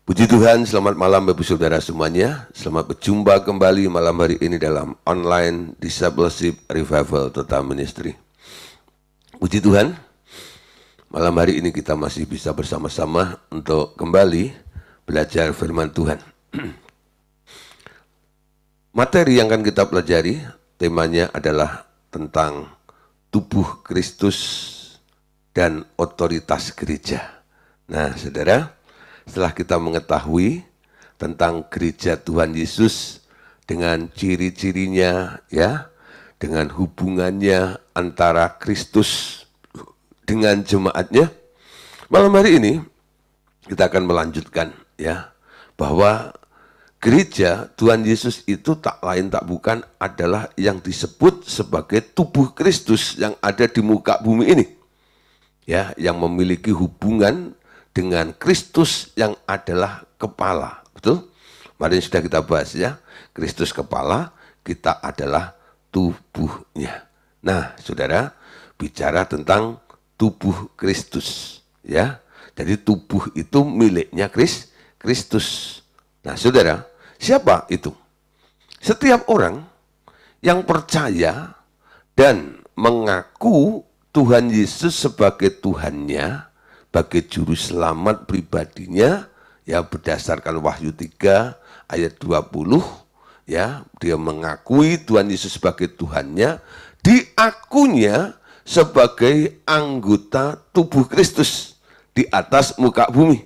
Puji Tuhan, selamat malam Bapak Saudara semuanya. Selamat berjumpa kembali malam hari ini dalam online Discipleship Revival Total Ministry. Puji Tuhan, malam hari ini kita masih bisa bersama-sama untuk kembali belajar firman Tuhan. Materi yang akan kita pelajari, temanya adalah tentang tubuh Kristus dan otoritas gereja. Nah, saudara, setelah kita mengetahui tentang gereja Tuhan Yesus dengan ciri-cirinya, ya, dengan hubungannya antara Kristus dengan jemaatnya, malam hari ini kita akan melanjutkan, ya, bahwa gereja Tuhan Yesus itu tak lain tak bukan adalah yang disebut sebagai tubuh Kristus yang ada di muka bumi ini, ya, yang memiliki hubungan dengan Kristus yang adalah kepala. Betul? Kemarin sudah kita bahas, ya. Kristus kepala, kita adalah tubuhnya. Nah, saudara, bicara tentang tubuh Kristus, ya. Jadi tubuh itu miliknya Kristus. Nah, saudara, siapa itu? Setiap orang yang percaya dan mengaku Tuhan Yesus sebagai Tuhannya, sebagai juru selamat pribadinya, ya, berdasarkan Wahyu 3 ayat 20, ya, dia mengakui Tuhan Yesus sebagai Tuhannya, diakunya sebagai anggota tubuh Kristus di atas muka bumi,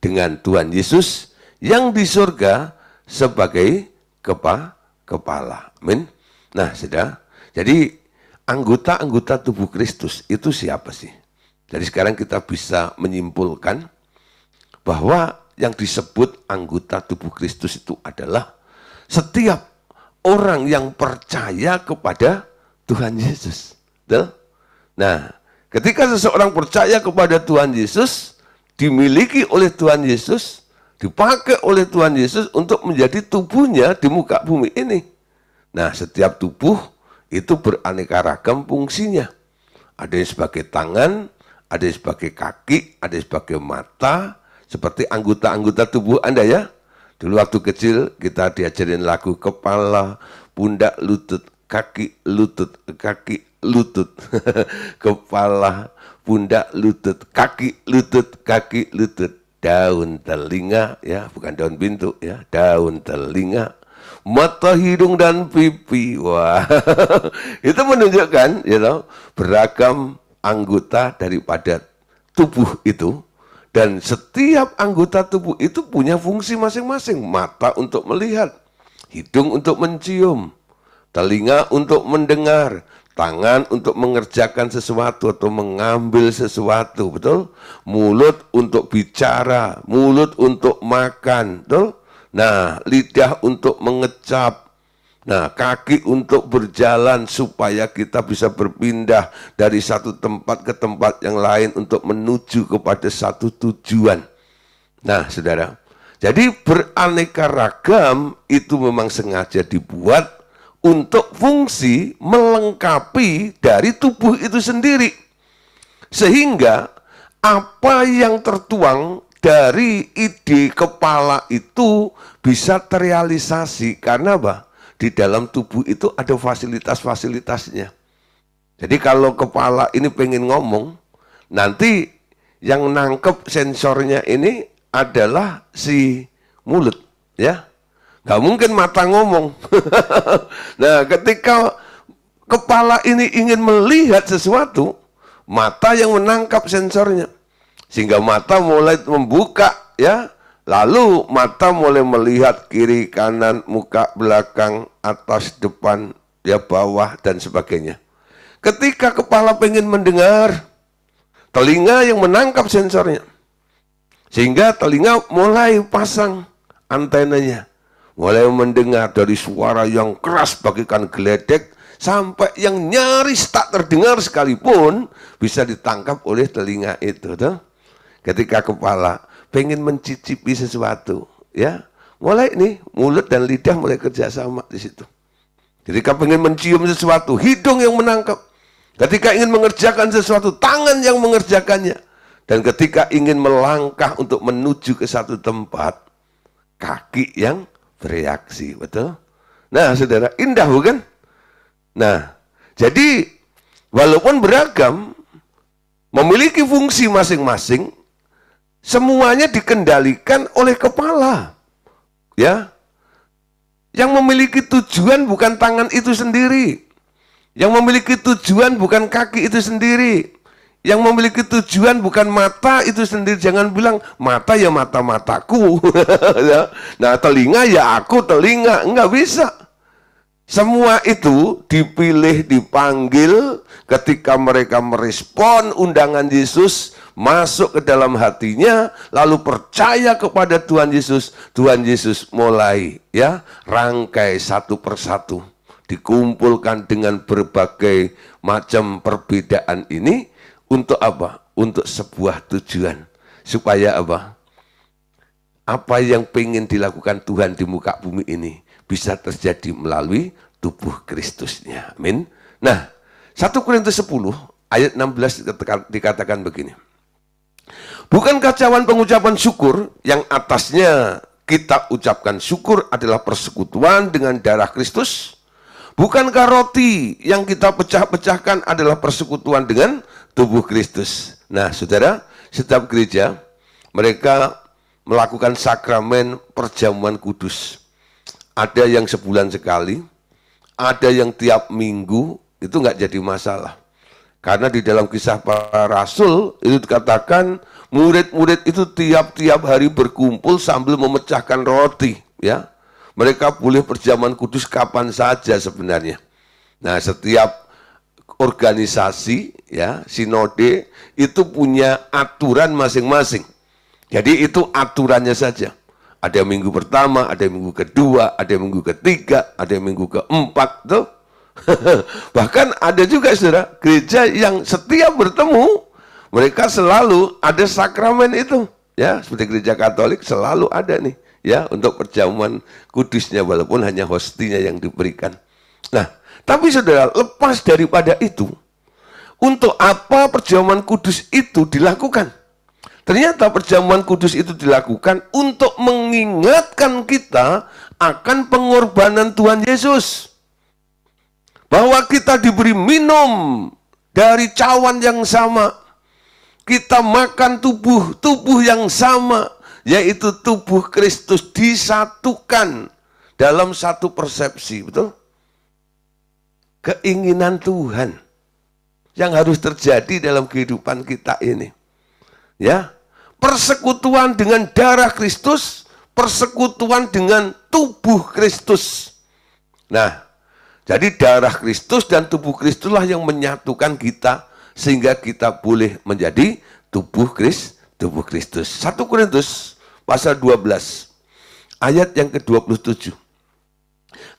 dengan Tuhan Yesus yang di surga sebagai kepala. Amin. Nah, saudara, jadi anggota-anggota tubuh Kristus itu siapa sih? Jadi sekarang kita bisa menyimpulkan bahwa yang disebut anggota tubuh Kristus itu adalah setiap orang yang percaya kepada Tuhan Yesus. Betul? Nah, ketika seseorang percaya kepada Tuhan Yesus, dimiliki oleh Tuhan Yesus, dipakai oleh Tuhan Yesus untuk menjadi tubuhnya di muka bumi ini. Nah, setiap tubuh itu beraneka ragam fungsinya. Ada yang sebagai tangan, ada yang sebagai kaki, ada yang sebagai mata, seperti anggota-anggota tubuh Anda, ya. Dulu waktu kecil kita diajarin lagu kepala, pundak, lutut, kaki, lutut, kaki, lutut. Kepala, pundak, lutut, kaki, lutut, kaki, lutut. Daun telinga, ya, bukan daun pintu, ya, daun telinga, mata, hidung, dan pipi. Wah, itu menunjukkan, you know, beragam anggota daripada tubuh itu, dan setiap anggota tubuh itu punya fungsi masing-masing. Mata untuk melihat, hidung untuk mencium, telinga untuk mendengar, tangan untuk mengerjakan sesuatu atau mengambil sesuatu, betul? Mulut untuk bicara, mulut untuk makan, betul? Nah, lidah untuk mengecap. Nah, kaki untuk berjalan supaya kita bisa berpindah dari satu tempat ke tempat yang lain untuk menuju kepada satu tujuan. Nah, saudara, jadi beraneka ragam itu memang sengaja dibuat untuk fungsi melengkapi dari tubuh itu sendiri. Sehingga apa yang tertuang dari ide kepala itu bisa terrealisasi. Karena apa? Di dalam tubuh itu ada fasilitas-fasilitasnya. Jadi kalau kepala ini pengen ngomong, nanti yang nangkep sensornya ini adalah si mulut, ya. Gak mungkin mata ngomong. Nah, ketika kepala ini ingin melihat sesuatu, mata yang menangkap sensornya. Sehingga mata mulai membuka, ya. Lalu mata mulai melihat kiri, kanan, muka, belakang, atas, depan, ya, bawah, dan sebagainya. Ketika kepala pengen mendengar, telinga yang menangkap sensornya. Sehingga telinga mulai pasang antenanya. Mulai mendengar dari suara yang keras bagaikan geledek, sampai yang nyaris tak terdengar sekalipun bisa ditangkap oleh telinga itu. Tuh. Ketika kepala pengen mencicipi sesuatu, ya, mulai nih mulut dan lidah mulai kerjasama di situ. Ketika pengen mencium sesuatu, hidung yang menangkap. Ketika ingin mengerjakan sesuatu, tangan yang mengerjakannya. Dan ketika ingin melangkah untuk menuju ke satu tempat, kaki yang bereaksi, betul? Nah, saudara, indah bukan? Nah, jadi walaupun beragam, memiliki fungsi masing-masing, semuanya dikendalikan oleh kepala. Ya. Yang memiliki tujuan bukan tangan itu sendiri. Yang memiliki tujuan bukan kaki itu sendiri. Yang memiliki tujuan bukan mata itu sendiri. Jangan bilang mata ya mata-mataku. Nah, telinga ya aku telinga. Enggak bisa. Semua itu dipilih, dipanggil ketika mereka merespon undangan Yesus, masuk ke dalam hatinya, lalu percaya kepada Tuhan Yesus. Tuhan Yesus mulai rangkai satu persatu, dikumpulkan dengan berbagai macam perbedaan ini untuk apa? Untuk sebuah tujuan, supaya apa? Apa yang pengen dilakukan Tuhan di muka bumi ini bisa terjadi melalui tubuh Kristusnya. Amin. Nah, 1 Korintus 10 ayat 16 dikatakan begini. Bukan kacauan pengucapan syukur yang atasnya kita ucapkan syukur adalah persekutuan dengan darah Kristus? Bukankah roti yang kita pecah-pecahkan adalah persekutuan dengan tubuh Kristus? Nah, saudara, setiap gereja mereka melakukan sakramen perjamuan kudus. Ada yang sebulan sekali, ada yang tiap minggu, itu nggak jadi masalah. Karena di dalam kisah para rasul itu dikatakan murid-murid itu tiap-tiap hari berkumpul sambil memecahkan roti, ya. Mereka boleh perjamuan kudus kapan saja sebenarnya. Nah, setiap organisasi, ya, sinode itu punya aturan masing-masing. Jadi itu aturannya saja. Ada yang minggu pertama, ada yang minggu kedua, ada yang minggu ketiga, ada yang minggu keempat, tuh. Bahkan ada juga, saudara, gereja yang setiap bertemu, mereka selalu ada sakramen itu. Ya, seperti gereja Katolik selalu ada nih, ya, untuk perjamuan kudusnya, walaupun hanya hostinya yang diberikan. Nah, tapi saudara, lepas daripada itu, untuk apa perjamuan kudus itu dilakukan? Ternyata perjamuan kudus itu dilakukan untuk mengingatkan kita akan pengorbanan Tuhan Yesus. Bahwa kita diberi minum dari cawan yang sama. Kita makan tubuh yang sama, yaitu tubuh Kristus disatukan dalam satu persepsi, betul? Keinginan Tuhan yang harus terjadi dalam kehidupan kita ini. Ya, persekutuan dengan darah Kristus, persekutuan dengan tubuh Kristus. Nah, jadi darah Kristus dan tubuh Kristuslah yang menyatukan kita sehingga kita boleh menjadi tubuh Kristus. 1 Korintus pasal 12 ayat yang ke-27.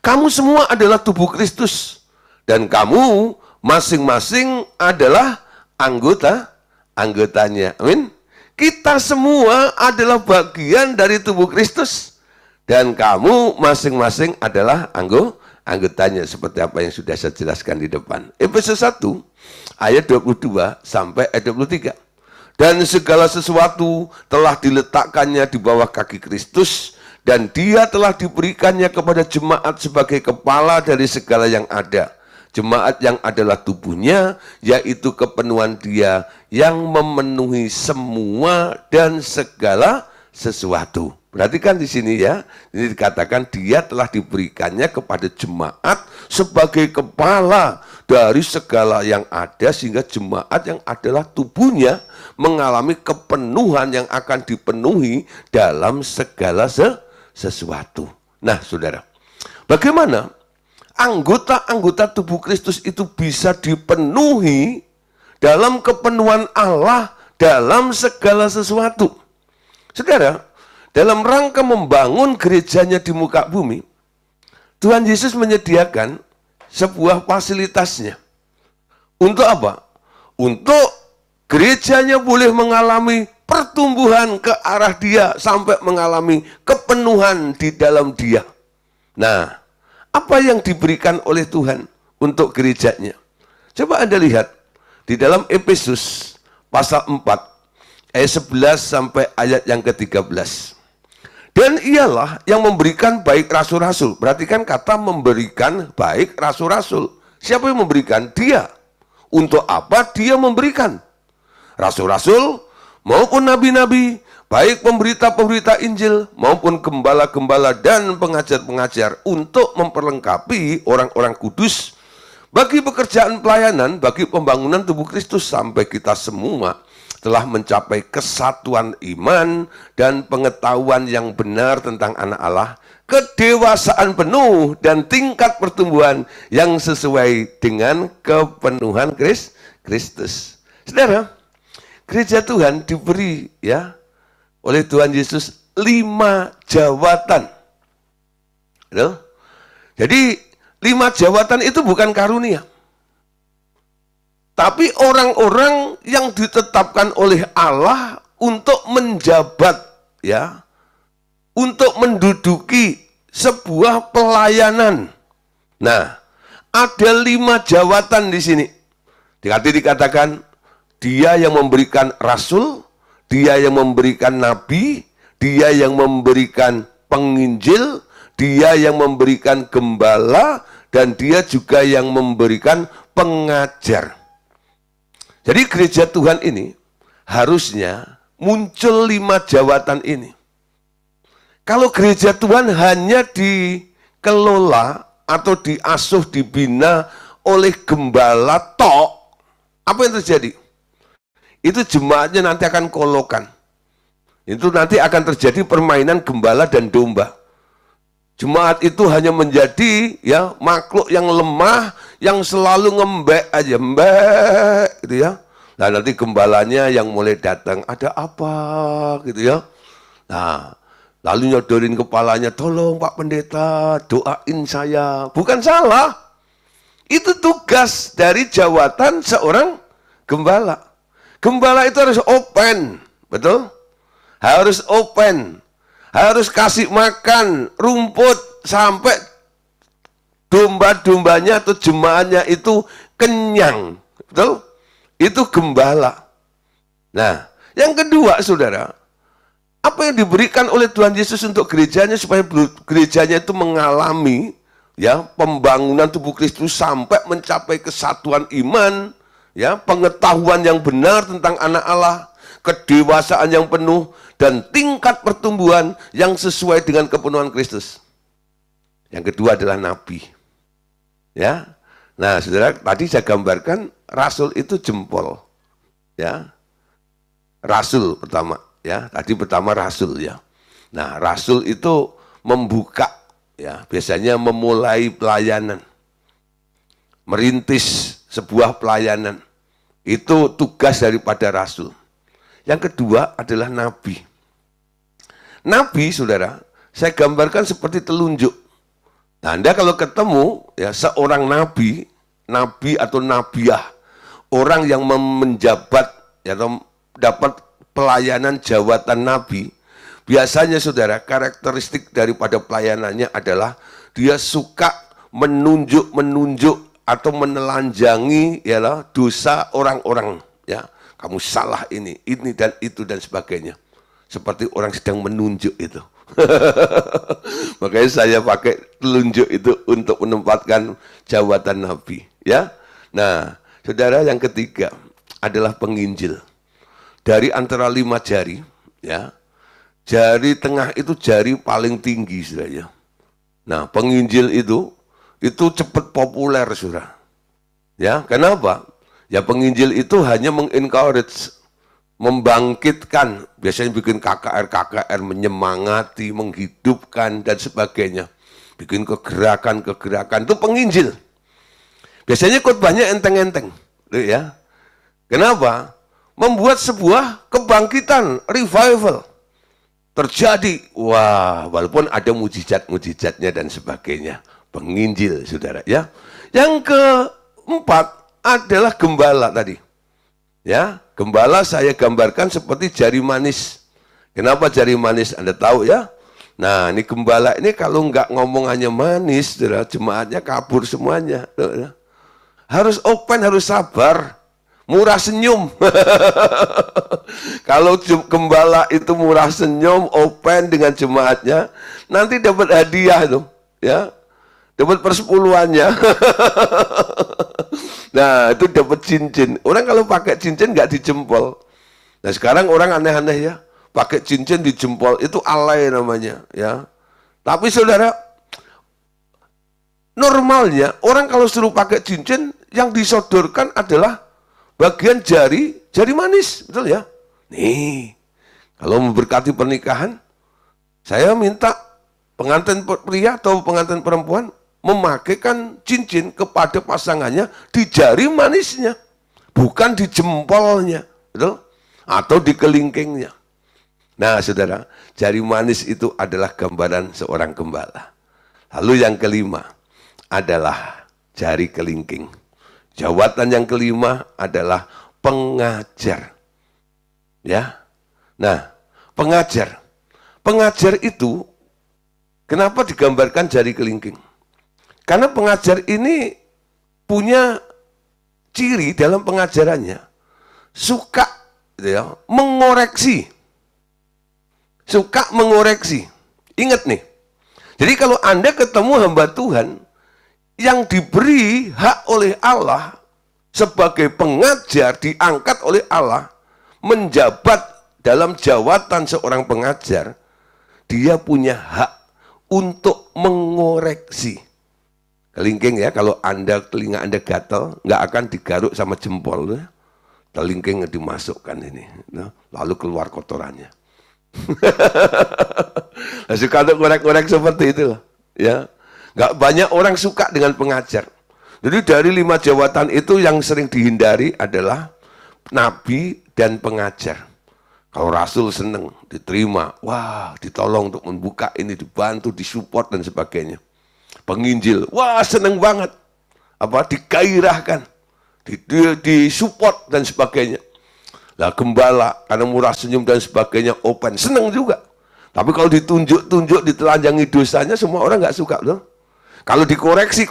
Kamu semua adalah tubuh Kristus dan kamu masing-masing adalah anggotanya. Amin. Kita semua adalah bagian dari tubuh Kristus dan kamu masing-masing adalah anggotanya, seperti apa yang sudah saya jelaskan di depan. Efesus 1 ayat 22 sampai ayat 23. Dan segala sesuatu telah diletakkannya di bawah kaki Kristus dan dia telah diberikannya kepada jemaat sebagai kepala dari segala yang ada. Jemaat yang adalah tubuhnya, yaitu kepenuhan dia yang memenuhi semua dan segala sesuatu. Perhatikan di sini ya, ini dikatakan dia telah diberikannya kepada jemaat sebagai kepala dari segala yang ada, sehingga jemaat yang adalah tubuhnya mengalami kepenuhan yang akan dipenuhi dalam segala sesuatu. Nah, saudara, bagaimana anggota-anggota tubuh Kristus itu bisa dipenuhi dalam kepenuhan Allah dalam segala sesuatu? Saudara, dalam rangka membangun gerejanya di muka bumi, Tuhan Yesus menyediakan sebuah fasilitasnya. Untuk apa? Untuk gerejanya boleh mengalami pertumbuhan ke arah dia sampai mengalami kepenuhan di dalam dia. Nah, apa yang diberikan oleh Tuhan untuk gerejanya? Coba Anda lihat di dalam Efesus pasal 4 ayat 11 sampai ayat yang ke-13. Dan ialah yang memberikan baik rasul-rasul. Perhatikan kata memberikan baik rasul-rasul. Siapa yang memberikan? Dia. Untuk apa dia memberikan? Rasul-rasul maupun nabi-nabi, baik pemberita-pemberita Injil maupun gembala-gembala dan pengajar-pengajar, untuk memperlengkapi orang-orang kudus bagi pekerjaan pelayanan, bagi pembangunan tubuh Kristus, sampai kita semua telah mencapai kesatuan iman dan pengetahuan yang benar tentang anak Allah, kedewasaan penuh dan tingkat pertumbuhan yang sesuai dengan kepenuhan Kristus. Saudara, gereja Tuhan diberi ya oleh Tuhan Yesus 5 jabatan. Jadi 5 jabatan itu bukan karunia, tapi orang-orang yang ditetapkan oleh Allah untuk menjabat, ya, untuk menduduki sebuah pelayanan. Nah, ada 5 jabatan di sini. Dikatakan, dia yang memberikan rasul, dia yang memberikan nabi, dia yang memberikan penginjil, dia yang memberikan gembala, dan dia juga yang memberikan pengajar. Jadi gereja Tuhan ini harusnya muncul 5 jabatan ini. Kalau gereja Tuhan hanya dikelola atau diasuh, dibina oleh gembala tok, apa yang terjadi? Itu jemaatnya nanti akan kolokan. Itu nanti akan terjadi permainan gembala dan domba. Jemaat itu hanya menjadi ya makhluk yang lemah, yang selalu ngembek aja, mbek gitu ya. Nah, nanti gembalanya yang mulai datang, ada apa gitu ya. Nah, lalu nyodorin kepalanya, tolong Pak Pendeta, doain saya. Bukan salah. Itu tugas dari jawatan seorang gembala. Gembala itu harus open, betul? Harus open. Harus kasih makan rumput sampai domba-dombanya atau jemaahnya itu kenyang. Betul? Itu gembala. Nah, yang kedua, saudara, apa yang diberikan oleh Tuhan Yesus untuk gerejanya supaya gerejanya itu mengalami ya pembangunan tubuh Kristus sampai mencapai kesatuan iman, ya, pengetahuan yang benar tentang anak Allah, kedewasaan yang penuh, dan tingkat pertumbuhan yang sesuai dengan kepenuhan Kristus. Yang kedua adalah nabi. Ya. Nah, saudara, tadi saya gambarkan rasul itu jempol. Ya. Rasul pertama, ya. Tadi pertama rasul, ya. Nah, rasul itu membuka, ya, biasanya memulai pelayanan. Merintis sebuah pelayanan. Itu tugas daripada rasul. Yang kedua adalah nabi. Nabi, saudara, saya gambarkan seperti telunjuk. Nah, Anda kalau ketemu ya seorang nabi, nabi atau nabiah, orang yang menjabat ya, atau dapat pelayanan jawatan nabi, biasanya saudara, karakteristik daripada pelayanannya adalah dia suka menunjuk atau menelanjangi ya dosa orang-orang, ya. Kamu salah ini dan itu dan sebagainya. Seperti orang sedang menunjuk itu. Makanya saya pakai telunjuk itu untuk menempatkan jawatan nabi, ya. Nah, saudara, yang ketiga adalah penginjil. Dari antara 5 jari, ya, jari tengah itu jari paling tinggi, saudara. Nah, penginjil itu cepat populer, saudara. Ya, kenapa? Ya, penginjil itu hanya mengencourage, membangkitkan, biasanya bikin KKR, menyemangati, menghidupkan, dan sebagainya. Bikin kegerakan, itu penginjil. Biasanya khotbahnya enteng-enteng, ya. Kenapa? Membuat sebuah kebangkitan, revival terjadi. Wah, walaupun ada mujizat-mujizatnya dan sebagainya. Penginjil, saudara, ya. Yang keempat adalah gembala tadi. Ya, gembala saya gambarkan seperti jari manis. Kenapa jari manis? Anda tahu ya? Nah, ini gembala ini kalau nggak ngomong hanya manis, saudara, jemaatnya kabur semuanya. Harus open, harus sabar. murah senyum. Kalau gembala itu murah senyum, open dengan jemaatnya, nanti dapat hadiah tuh, ya, dapat persepuluhannya. Nah, itu dapat cincin. Orang kalau pakai cincin nggak di jempol. Nah, sekarang orang aneh-aneh ya, pakai cincin di jempol, itu alay namanya, ya. Tapi saudara, normalnya orang kalau suruh pakai cincin, yang disodorkan adalah bagian jari manis, betul ya? Nih, kalau memberkati pernikahan, saya minta pengantin pria atau pengantin perempuan memakaikan cincin kepada pasangannya di jari manisnya, bukan di jempolnya, betul? Atau di kelingkingnya. Nah, saudara, jari manis itu adalah gambaran seorang gembala. Lalu yang kelima adalah jari kelingking. Jawatan yang kelima adalah pengajar. Ya. Nah, pengajar. Pengajar itu kenapa digambarkan jari kelingking? Karena pengajar ini punya ciri dalam pengajarannya. Suka ya, mengoreksi. Suka mengoreksi. Ingat nih. Jadi kalau Anda ketemu hamba Tuhan yang diberi hak oleh Allah sebagai pengajar, diangkat oleh Allah menjabat dalam jawatan seorang pengajar, dia punya hak untuk mengoreksi. Kelingking ya, kalau telinga Anda gatal, nggak akan digaruk sama jempol. Ya. Kelingking dimasukkan ini, lalu keluar kotorannya. Suka untuk ngorek-ngorek seperti itu, ya. Nggak banyak orang suka dengan pengajar. Jadi dari 5 jawatan itu yang sering dihindari adalah nabi dan pengajar. Kalau rasul seneng, diterima, wah ditolong untuk membuka ini, dibantu, disupport dan sebagainya. Penginjil, wah seneng banget, digairahkan, disupport dan sebagainya. Lah gembala, karena murah senyum dan sebagainya, open, seneng juga. Tapi kalau ditunjuk-tunjuk, ditelanjangi dosanya, semua orang nggak suka loh. Kalau dikoreksi,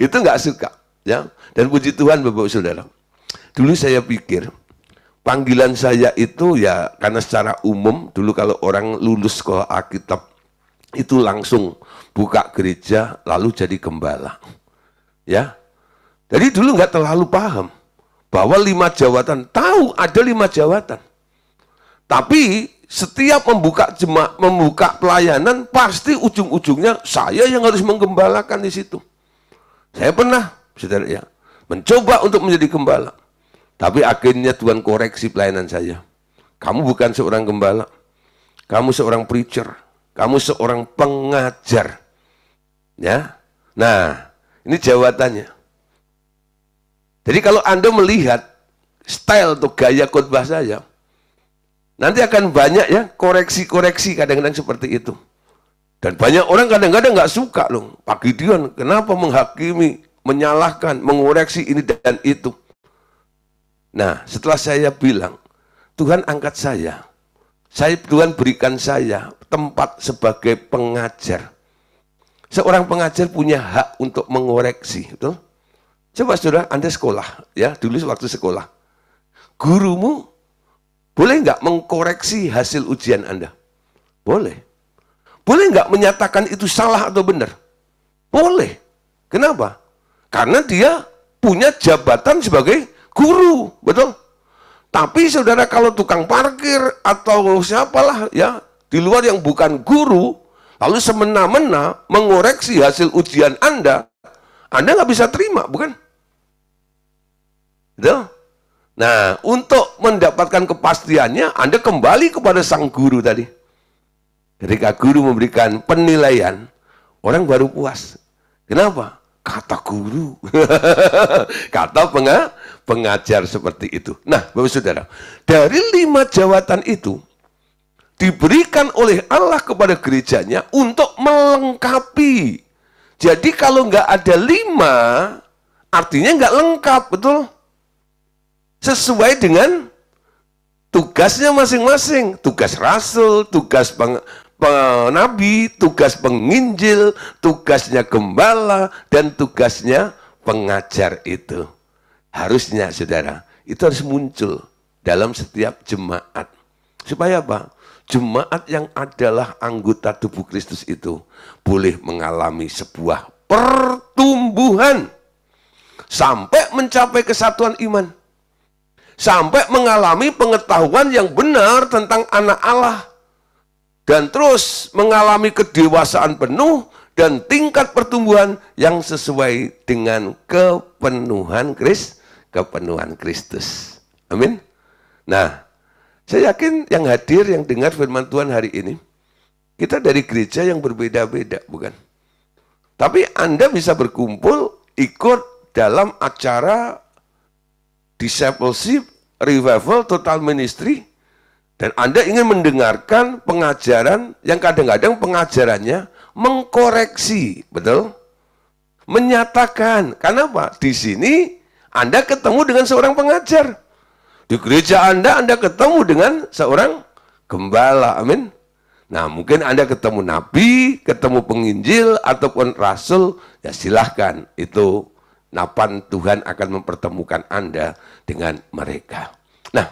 itu nggak suka. Ya. Dan puji Tuhan Bapak Saudara. Dulu saya pikir, panggilan saya itu ya karena secara umum, dulu kalau orang lulus sekolah Alkitab, itu langsung buka gereja, lalu jadi gembala. Ya. Jadi dulu nggak terlalu paham bahwa 5 jawatan, tahu ada 5 jawatan. Tapi setiap membuka pelayanan, pasti ujung-ujungnya saya yang harus menggembalakan di situ. Saya pernah, saudara ya, mencoba untuk menjadi gembala. Tapi akhirnya Tuhan koreksi pelayanan saya. Kamu bukan seorang gembala. Kamu seorang preacher. Kamu seorang pengajar. Ya. Nah, ini jawatannya. Jadi kalau Anda melihat style atau gaya khotbah saya, nanti akan banyak ya koreksi-koreksi kadang-kadang seperti itu. Dan banyak orang kadang-kadang nggak suka loh. Pak Gideon, kenapa menghakimi, menyalahkan, mengoreksi ini dan itu. Nah, setelah saya bilang, Tuhan angkat saya. Tuhan berikan saya tempat sebagai pengajar. Seorang pengajar punya hak untuk mengoreksi, betul? Coba saudara, Anda sekolah, ya dulu waktu sekolah. Gurumu boleh nggak mengkoreksi hasil ujian Anda? Boleh. Boleh nggak menyatakan itu salah atau benar? Boleh. Kenapa? Karena dia punya jabatan sebagai guru, betul? Tapi saudara kalau tukang parkir atau siapalah ya, di luar yang bukan guru, lalu semena-mena mengoreksi hasil ujian Anda nggak bisa terima, bukan? Betul? Nah, untuk mendapatkan kepastiannya, Anda kembali kepada sang guru tadi. Ketika guru memberikan penilaian, orang baru puas. Kenapa? Kata guru. Kata pengajar seperti itu. Nah, Bapak Saudara, dari 5 jawatan itu, diberikan oleh Allah kepada gerejanya untuk melengkapi. Jadi kalau nggak ada 5, artinya nggak lengkap, betul? Sesuai dengan tugasnya masing-masing. Tugas rasul, tugas nabi, tugas penginjil, tugasnya gembala, dan tugasnya pengajar itu. Harusnya saudara, itu harus muncul dalam setiap jemaat. Supaya apa? Jemaat yang adalah anggota tubuh Kristus itu boleh mengalami sebuah pertumbuhan sampai mencapai kesatuan iman. Sampai mengalami pengetahuan yang benar tentang anak Allah. Dan terus mengalami kedewasaan penuh dan tingkat pertumbuhan yang sesuai dengan kepenuhan Kristus. Amin. Nah, saya yakin yang hadir, yang dengar firman Tuhan hari ini, kita dari gereja yang berbeda-beda, bukan? Tapi Anda bisa berkumpul, ikut dalam acara discipleship, revival, total ministry, dan Anda ingin mendengarkan pengajaran yang kadang-kadang pengajarannya mengkoreksi, betul? Menyatakan. Karena apa? Di sini Anda ketemu dengan seorang pengajar. Di gereja Anda ketemu dengan seorang gembala. Amin. Nah, mungkin Anda ketemu nabi, ketemu penginjil, ataupun rasul, ya silahkan. Itu napan Tuhan akan mempertemukan Anda dengan mereka. Nah,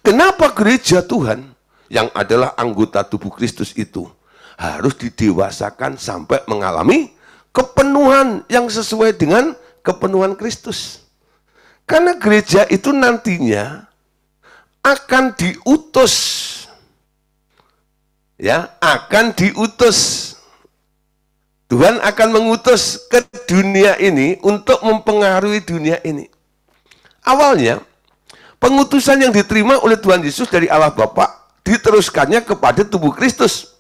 kenapa gereja Tuhan yang adalah anggota tubuh Kristus itu harus didewasakan sampai mengalami kepenuhan yang sesuai dengan kepenuhan Kristus? Karena gereja itu nantinya akan diutus. Ya, akan diutus. Tuhan akan mengutus ke dunia ini untuk mempengaruhi dunia ini. Awalnya, pengutusan yang diterima oleh Tuhan Yesus dari Allah Bapa diteruskannya kepada tubuh Kristus.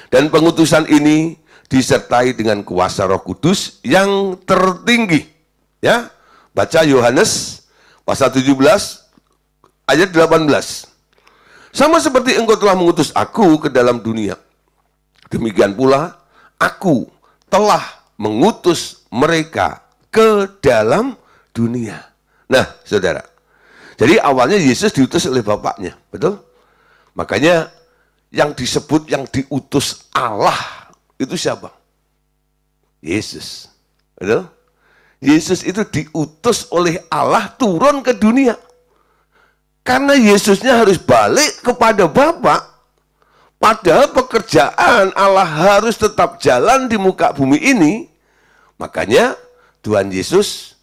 Dan pengutusan ini disertai dengan kuasa Roh Kudus yang tertinggi. Ya, baca Yohanes pasal 17 ayat 18. Sama seperti engkau telah mengutus aku ke dalam dunia, demikian pula aku telah mengutus mereka ke dalam dunia. Nah, saudara, jadi awalnya Yesus diutus oleh Bapaknya, betul? Makanya yang disebut yang diutus Allah itu siapa? Yesus, betul? Yesus itu diutus oleh Allah turun ke dunia. Karena Yesusnya harus balik kepada Bapa. Padahal pekerjaan Allah harus tetap jalan di muka bumi ini. Makanya Tuhan Yesus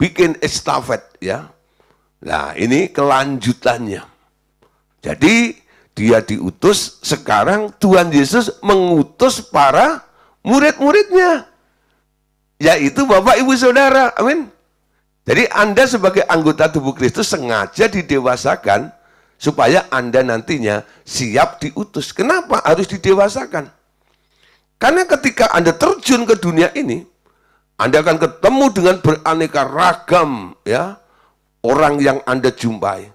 bikin estafet, ya. Nah, ini kelanjutannya. Jadi dia diutus, sekarang Tuhan Yesus mengutus para murid-muridnya. Yaitu Bapak, Ibu, Saudara. Amin. Jadi Anda sebagai anggota tubuh Kristus sengaja didewasakan supaya Anda nantinya siap diutus. Kenapa harus didewasakan? Karena ketika Anda terjun ke dunia ini, Anda akan ketemu dengan beraneka ragam, ya, orang yang Anda jumpai.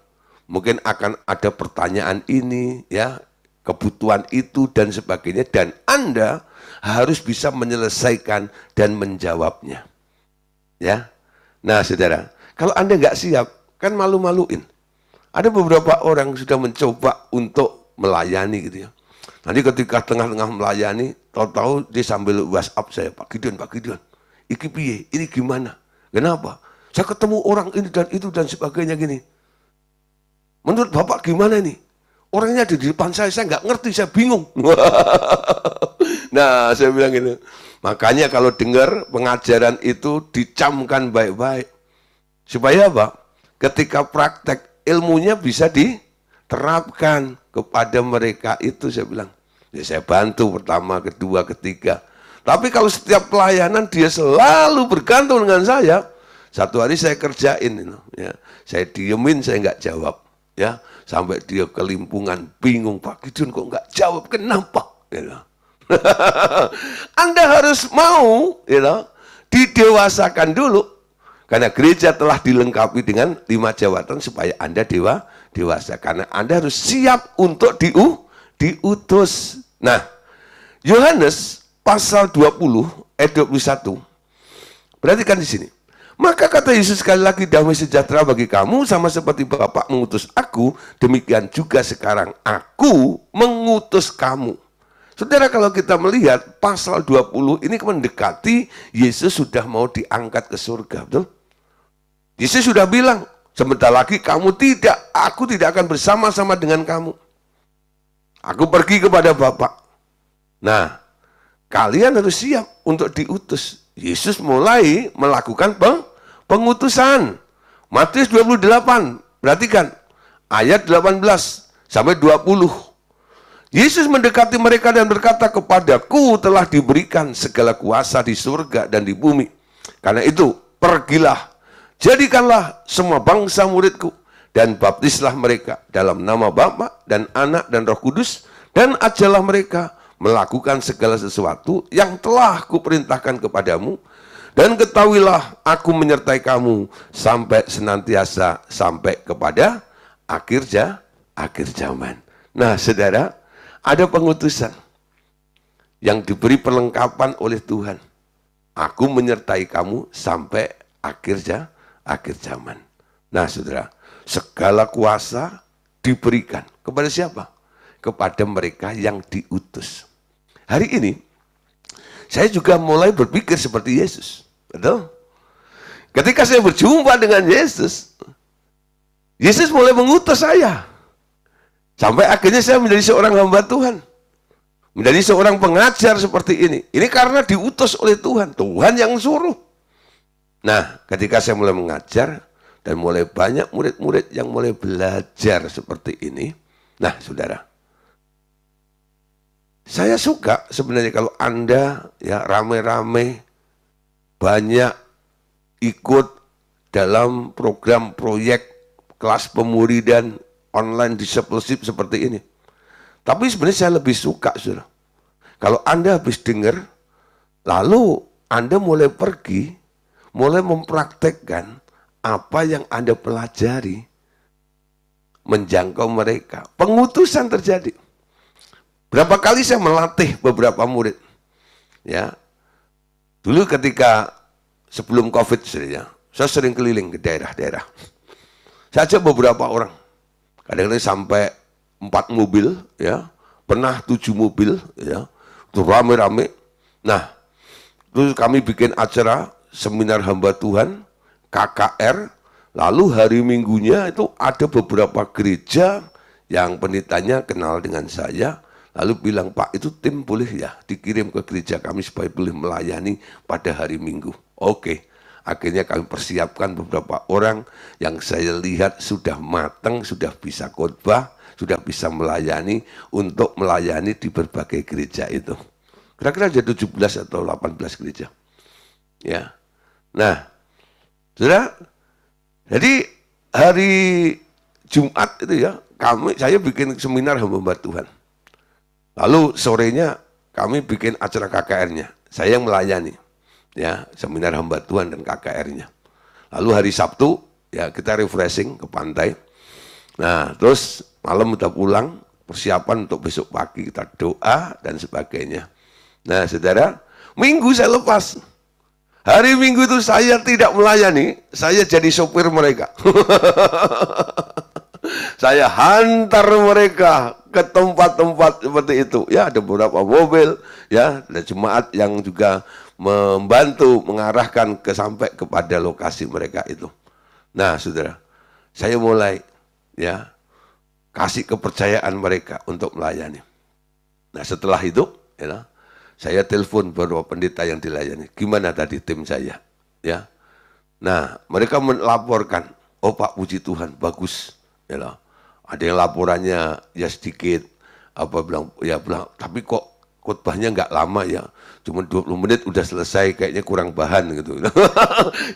Mungkin akan ada pertanyaan ini, ya, kebutuhan itu dan sebagainya, dan Anda harus bisa menyelesaikan dan menjawabnya. Ya. Nah, saudara, kalau Anda nggak siap, kan malu-maluin. Ada beberapa orang sudah mencoba untuk melayani gitu ya. Nanti ketika tengah-tengah melayani, tahu-tahu dia sambil WhatsApp saya, Pak Gideon, iki piye, ini gimana? Kenapa? Saya ketemu orang ini dan itu dan sebagainya gini. Menurut Bapak gimana nih? Orangnya ada di depan saya nggak ngerti, saya bingung. Nah, saya bilang gitu. Makanya kalau dengar pengajaran itu dicamkan baik-baik. Supaya apa? Ketika praktek ilmunya bisa diterapkan kepada mereka itu, saya bilang. Ya, saya bantu pertama, kedua, ketiga. Tapi kalau setiap pelayanan dia selalu bergantung dengan saya, satu hari saya kerjain, ya, saya diemin, saya nggak jawab, ya, sampai dia kelimpungan, bingung, Pak Gideon kok nggak jawab, kenapa? Ya. Anda harus mau, ya, didewasakan dulu, karena gereja telah dilengkapi dengan 5 jabatan supaya Anda dewasa, karena Anda harus siap untuk diutus. Nah, Yohanes pasal 20 ayat 21. Perhatikan di sini. Maka kata Yesus sekali lagi, damai sejahtera bagi kamu, sama seperti Bapa mengutus aku, demikian juga sekarang aku mengutus kamu. Saudara, kalau kita melihat pasal 20 ini mendekati Yesus sudah mau diangkat ke surga, betul? Yesus sudah bilang, sebentar lagi aku tidak akan bersama-sama dengan kamu. Aku pergi kepada Bapa. Nah, kalian harus siap untuk diutus. Yesus mulai melakukan pengutusan. Matius 28, perhatikan ayat 18 sampai 20. Yesus mendekati mereka dan berkata, kepadaku telah diberikan segala kuasa di surga dan di bumi. Karena itu, pergilah, jadikanlah semua bangsa muridku, dan baptislah mereka dalam nama Bapa dan Anak dan Roh Kudus, dan ajarlah mereka melakukan segala sesuatu yang telah kuperintahkan kepadamu, dan ketahuilah aku menyertai kamu sampai senantiasa, sampai kepada akhir zaman. Nah, saudara, ada pengutusan yang diberi perlengkapan oleh Tuhan. Aku menyertai kamu sampai akhir zaman. Nah, saudara, segala kuasa diberikan kepada siapa? Kepada mereka yang diutus. Hari ini, saya juga mulai berpikir seperti Yesus. Betul? Ketika saya berjumpa dengan Yesus, Yesus mulai mengutus saya. Sampai akhirnya saya menjadi seorang hamba Tuhan. Menjadi seorang pengajar seperti ini. Ini karena diutus oleh Tuhan. Tuhan yang suruh. Nah, ketika saya mulai mengajar, dan mulai banyak murid-murid yang mulai belajar seperti ini. Nah, saudara, saya suka sebenarnya kalau Anda ya rame-rame banyak ikut dalam program proyek kelas pemuridan online discipleship seperti ini. Tapi sebenarnya saya lebih suka, saudara, kalau Anda habis dengar, lalu Anda mulai pergi, mulai mempraktekkan apa yang Anda pelajari, menjangkau mereka. Pengutusan terjadi. Berapa kali saya melatih beberapa murid. Ya, dulu ketika sebelum COVID, saya sering keliling ke daerah-daerah. Saya ajak beberapa orang. Kadang-kadang sampai 4 mobil, ya, pernah 7 mobil, ya, itu rame-rame. Nah, terus kami bikin acara seminar hamba Tuhan, KKR, lalu hari Minggunya itu ada beberapa gereja yang pendetanya kenal dengan saya, lalu bilang, Pak, itu tim boleh ya dikirim ke gereja kami supaya boleh melayani pada hari Minggu. Oke. Akhirnya kami persiapkan beberapa orang yang saya lihat sudah matang, sudah bisa khotbah, sudah bisa melayani untuk melayani di berbagai gereja itu. Kira-kira ada 17 atau 18 gereja. Ya. Nah, saudara, jadi hari Jumat itu ya, saya bikin seminar hamba Tuhan. Lalu sorenya kami bikin acara KKR-nya. Saya yang melayani. Ya, seminar hamba Tuhan dan KKR-nya. Lalu hari Sabtu ya kita refreshing ke pantai. Nah, terus malam udah pulang, persiapan untuk besok pagi kita doa dan sebagainya. Nah, saudara, Minggu saya lepas. Hari Minggu itu saya tidak melayani, saya jadi sopir mereka. Saya hantar mereka ke tempat-tempat seperti itu. Ya, ada beberapa mobil, ya, ada jemaat yang juga membantu mengarahkan sampai kepada lokasi mereka itu. Nah, saudara, saya mulai ya kasih kepercayaan mereka untuk melayani. Nah, setelah itu, ya, saya telepon beberapa pendeta yang dilayani. Gimana tadi tim saya? Ya, nah mereka melaporkan, oh Pak, puji Tuhan, bagus. Ya, ada yang laporannya ya sedikit, bilang, tapi kok khotbahnya nggak lama ya, cuma 20 menit udah selesai, kayaknya kurang bahan gitu.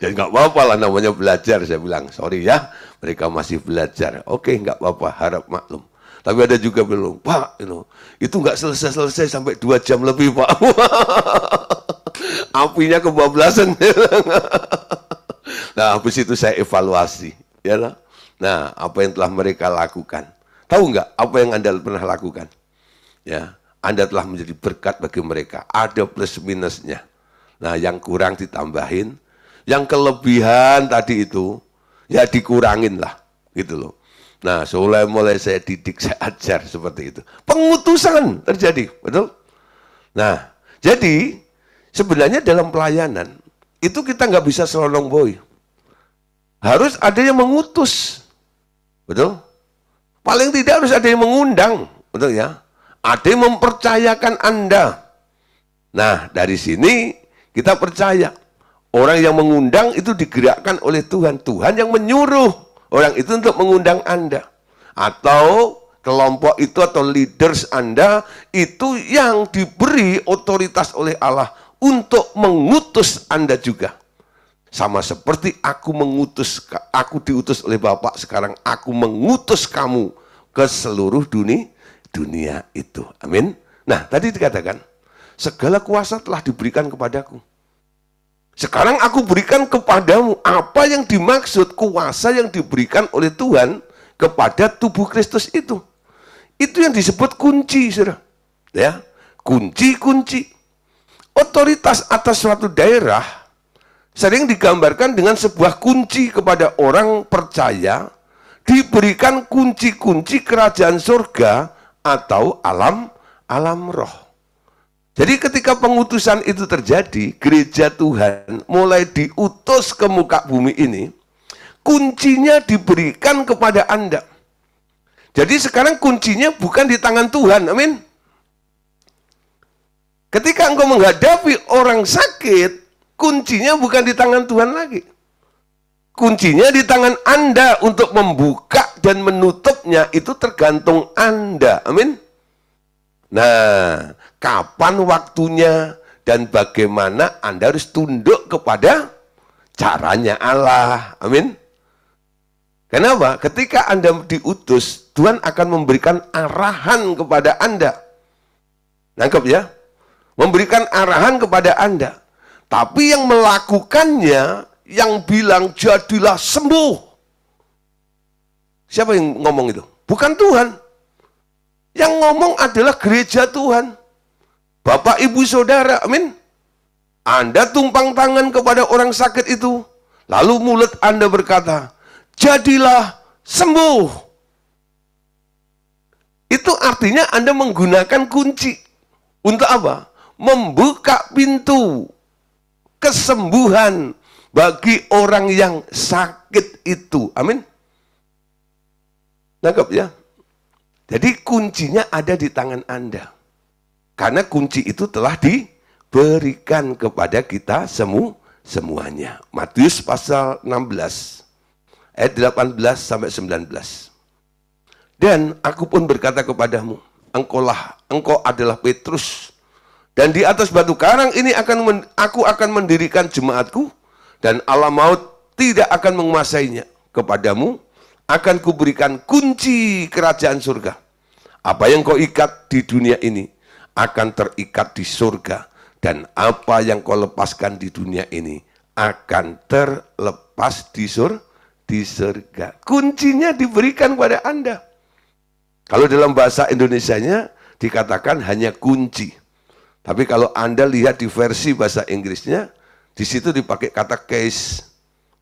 Ya nggak apa-apa lah, namanya belajar. Saya bilang, sorry ya, mereka masih belajar. Oke, nggak apa-apa, harap maklum. Tapi ada juga bilang, Pak, itu nggak selesai-selesai sampai 2 jam lebih, Pak. Apinya kebablasan. Nah, habis itu saya evaluasi. Ya, nah, apa yang telah mereka lakukan. Tahu nggak apa yang Anda pernah lakukan? Ya, Anda telah menjadi berkat bagi mereka. Ada plus minusnya. Nah, yang kurang ditambahin, yang kelebihan tadi itu, ya dikurangin lah, gitu loh. Nah, mulai saya didik, saya ajar seperti itu. Pengutusan terjadi, betul? Nah, jadi sebenarnya dalam pelayanan, itu kita nggak bisa selonong boy. Harus ada yang mengutus. Betul? Paling tidak harus ada yang mengundang. Betul ya? Ada yang mempercayakan Anda. Nah, dari sini kita percaya. Orang yang mengundang itu digerakkan oleh Tuhan. Tuhan yang menyuruh orang itu untuk mengundang Anda. Atau kelompok itu atau leaders Anda itu yang diberi otoritas oleh Allah untuk mengutus Anda juga. Sama seperti aku diutus oleh Bapa, sekarang aku mengutus kamu ke seluruh dunia itu. Amin. Nah, tadi dikatakan, segala kuasa telah diberikan kepadaku. Sekarang aku berikan kepadamu. Apa yang dimaksud kuasa yang diberikan oleh Tuhan kepada tubuh Kristus itu? Itu yang disebut kunci, saudara. Ya, kunci-kunci. Otoritas atas suatu daerah sering digambarkan dengan sebuah kunci kepada orang percaya, diberikan kunci-kunci kerajaan surga atau alam roh. Jadi ketika pengutusan itu terjadi, gereja Tuhan mulai diutus ke muka bumi ini, kuncinya diberikan kepada Anda. Jadi sekarang kuncinya bukan di tangan Tuhan, amin. Ketika engkau menghadapi orang sakit, kuncinya bukan di tangan Tuhan lagi. Kuncinya di tangan Anda untuk membuka dan menutupnya, itu tergantung Anda. Amin. Nah, kapan waktunya dan bagaimana Anda harus tunduk kepada caranya Allah. Amin. Kenapa? Ketika Anda diutus, Tuhan akan memberikan arahan kepada Anda. Nangkep ya? Memberikan arahan kepada Anda. Tapi yang melakukannya, yang bilang jadilah sembuh. Siapa yang ngomong itu? Bukan Tuhan. Yang ngomong adalah gereja Tuhan. Bapak, ibu, saudara, amin. Anda tumpang tangan kepada orang sakit itu. Lalu mulut Anda berkata, jadilah sembuh. Itu artinya Anda menggunakan kunci. Untuk apa? Membuka pintu kesembuhan bagi orang yang sakit itu. Amin. Nangkep ya? Jadi kuncinya ada di tangan Anda. Karena kunci itu telah diberikan kepada kita semuanya. Matius pasal 16 ayat 18 sampai 19. Dan aku pun berkata kepadamu, engkau adalah Petrus, dan di atas batu karang ini aku akan mendirikan jemaatku, dan alam maut tidak akan menguasainya. Kepadamu akan kuberikan kunci kerajaan surga. Apa yang kau ikat di dunia ini akan terikat di surga, dan apa yang kau lepaskan di dunia ini akan terlepas di surga. Kuncinya diberikan kepada Anda. Kalau dalam bahasa Indonesianya dikatakan hanya kunci. Tapi kalau Anda lihat di versi bahasa Inggrisnya, di situ dipakai kata case,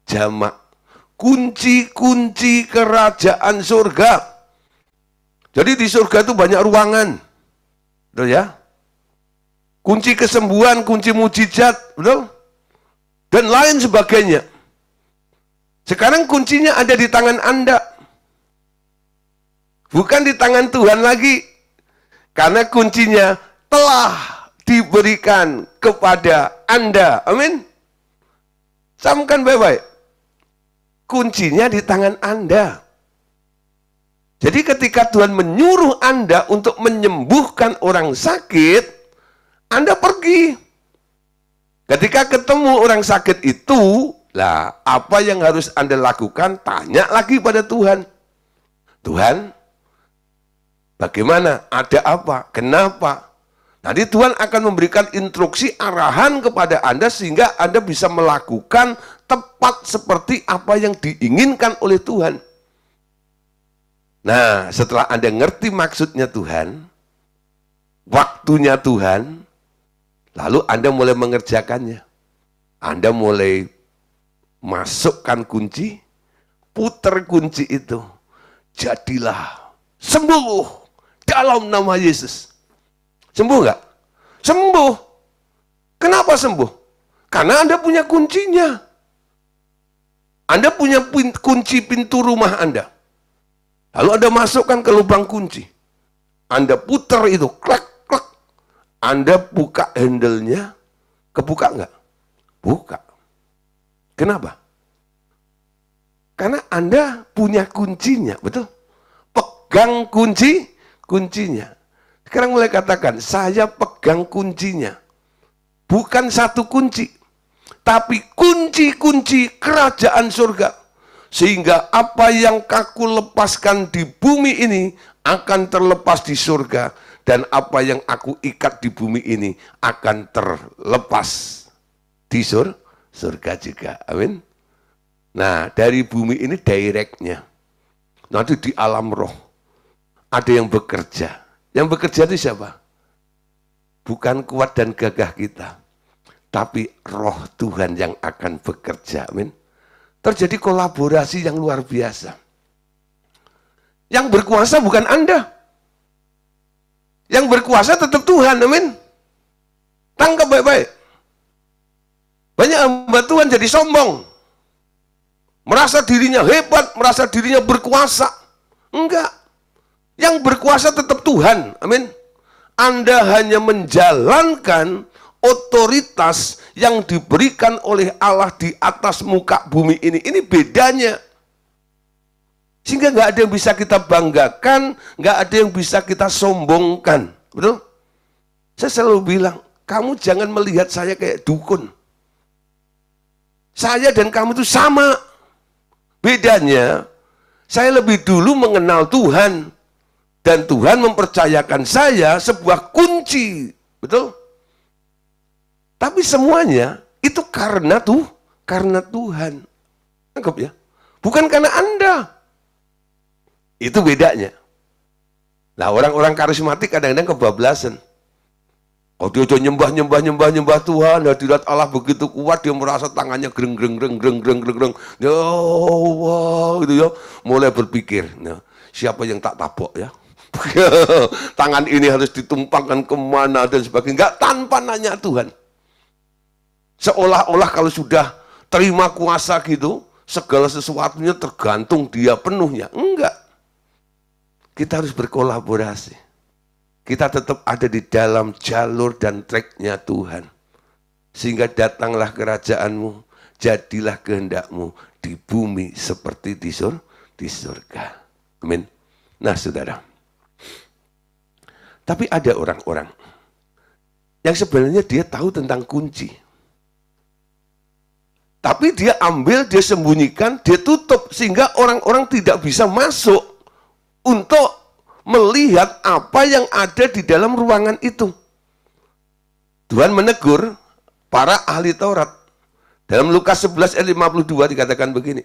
jamak. Kunci-kunci kerajaan surga. Jadi di surga itu banyak ruangan. Betul ya? Kunci kesembuhan, kunci mujizat, betul? Dan lain sebagainya. Sekarang kuncinya ada di tangan Anda. Bukan di tangan Tuhan lagi. Karena kuncinya telah diberikan kepada Anda. Amin. Camkan baik-baik. Kuncinya di tangan Anda. Jadi ketika Tuhan menyuruh Anda untuk menyembuhkan orang sakit, Anda pergi. Ketika ketemu orang sakit itu, lah apa yang harus Anda lakukan? Tanya lagi pada Tuhan. Tuhan, bagaimana? Ada apa? Kenapa? Nanti Tuhan akan memberikan instruksi arahan kepada Anda sehingga Anda bisa melakukan tepat seperti apa yang diinginkan oleh Tuhan. Nah, setelah Anda ngerti maksudnya Tuhan, waktunya Tuhan, lalu Anda mulai mengerjakannya. Anda mulai masukkan kunci, putar kunci itu. Jadilah sembuh dalam nama Yesus. Sembuh nggak? Sembuh. Kenapa sembuh? Karena Anda punya kuncinya. Anda punya kunci pintu rumah Anda. Lalu Anda masukkan ke lubang kunci. Anda putar itu, klak, klak. Anda buka handle-nya, kebuka enggak? Buka. Kenapa? Karena Anda punya kuncinya, betul? Pegang kuncinya. Sekarang mulai katakan, saya pegang kuncinya. Bukan satu kunci, tapi kunci-kunci kerajaan surga. Sehingga apa yang aku lepaskan di bumi ini akan terlepas di surga. Dan apa yang aku ikat di bumi ini akan terlepas di surga juga. Amin. Nah, dari bumi ini directnya. Nanti di alam roh ada yang bekerja. Yang bekerja itu siapa? Bukan kuat dan gagah kita, tapi roh Tuhan yang akan bekerja. Amin. Terjadi kolaborasi yang luar biasa. Yang berkuasa bukan Anda. Yang berkuasa tetap Tuhan. Amin. Tangkap baik-baik. Banyak hamba Tuhan jadi sombong. Merasa dirinya hebat, merasa dirinya berkuasa. Enggak. Yang berkuasa tetap Tuhan. Amin. Anda hanya menjalankan otoritas yang diberikan oleh Allah di atas muka bumi ini. Ini bedanya. Sehingga nggak ada yang bisa kita banggakan, nggak ada yang bisa kita sombongkan. Betul? Saya selalu bilang, kamu jangan melihat saya kayak dukun. Saya dan kamu itu sama. Bedanya, saya lebih dulu mengenal Tuhan. Dan Tuhan mempercayakan saya sebuah kunci. Betul? Tapi semuanya itu karena Tuhan. Anggap ya. Bukan karena Anda. Itu bedanya. Nah, orang-orang karismatik kadang-kadang kebablasan. Oh, dia nyembah Tuhan, hadirat Allah begitu kuat, dia merasa tangannya greng. Ya, wow, gitu ya. Mulai berpikir, nah, siapa yang tak tabok ya? Tangan ini harus ditumpangkan kemana dan sebagainya. Enggak, tanpa nanya Tuhan. Seolah-olah kalau sudah terima kuasa gitu, segala sesuatunya tergantung dia penuhnya. Enggak. Kita harus berkolaborasi. Kita tetap ada di dalam jalur dan tracknya Tuhan. Sehingga datanglah kerajaanmu, jadilah kehendakmu di bumi seperti di surga. Amin. Nah, saudara. Tapi ada orang-orang yang sebenarnya dia tahu tentang kunci. Tapi dia ambil, dia sembunyikan, dia tutup. Sehingga orang-orang tidak bisa masuk untuk melihat apa yang ada di dalam ruangan itu. Tuhan menegur para ahli Taurat. Dalam Lukas 11 ayat 52 dikatakan begini.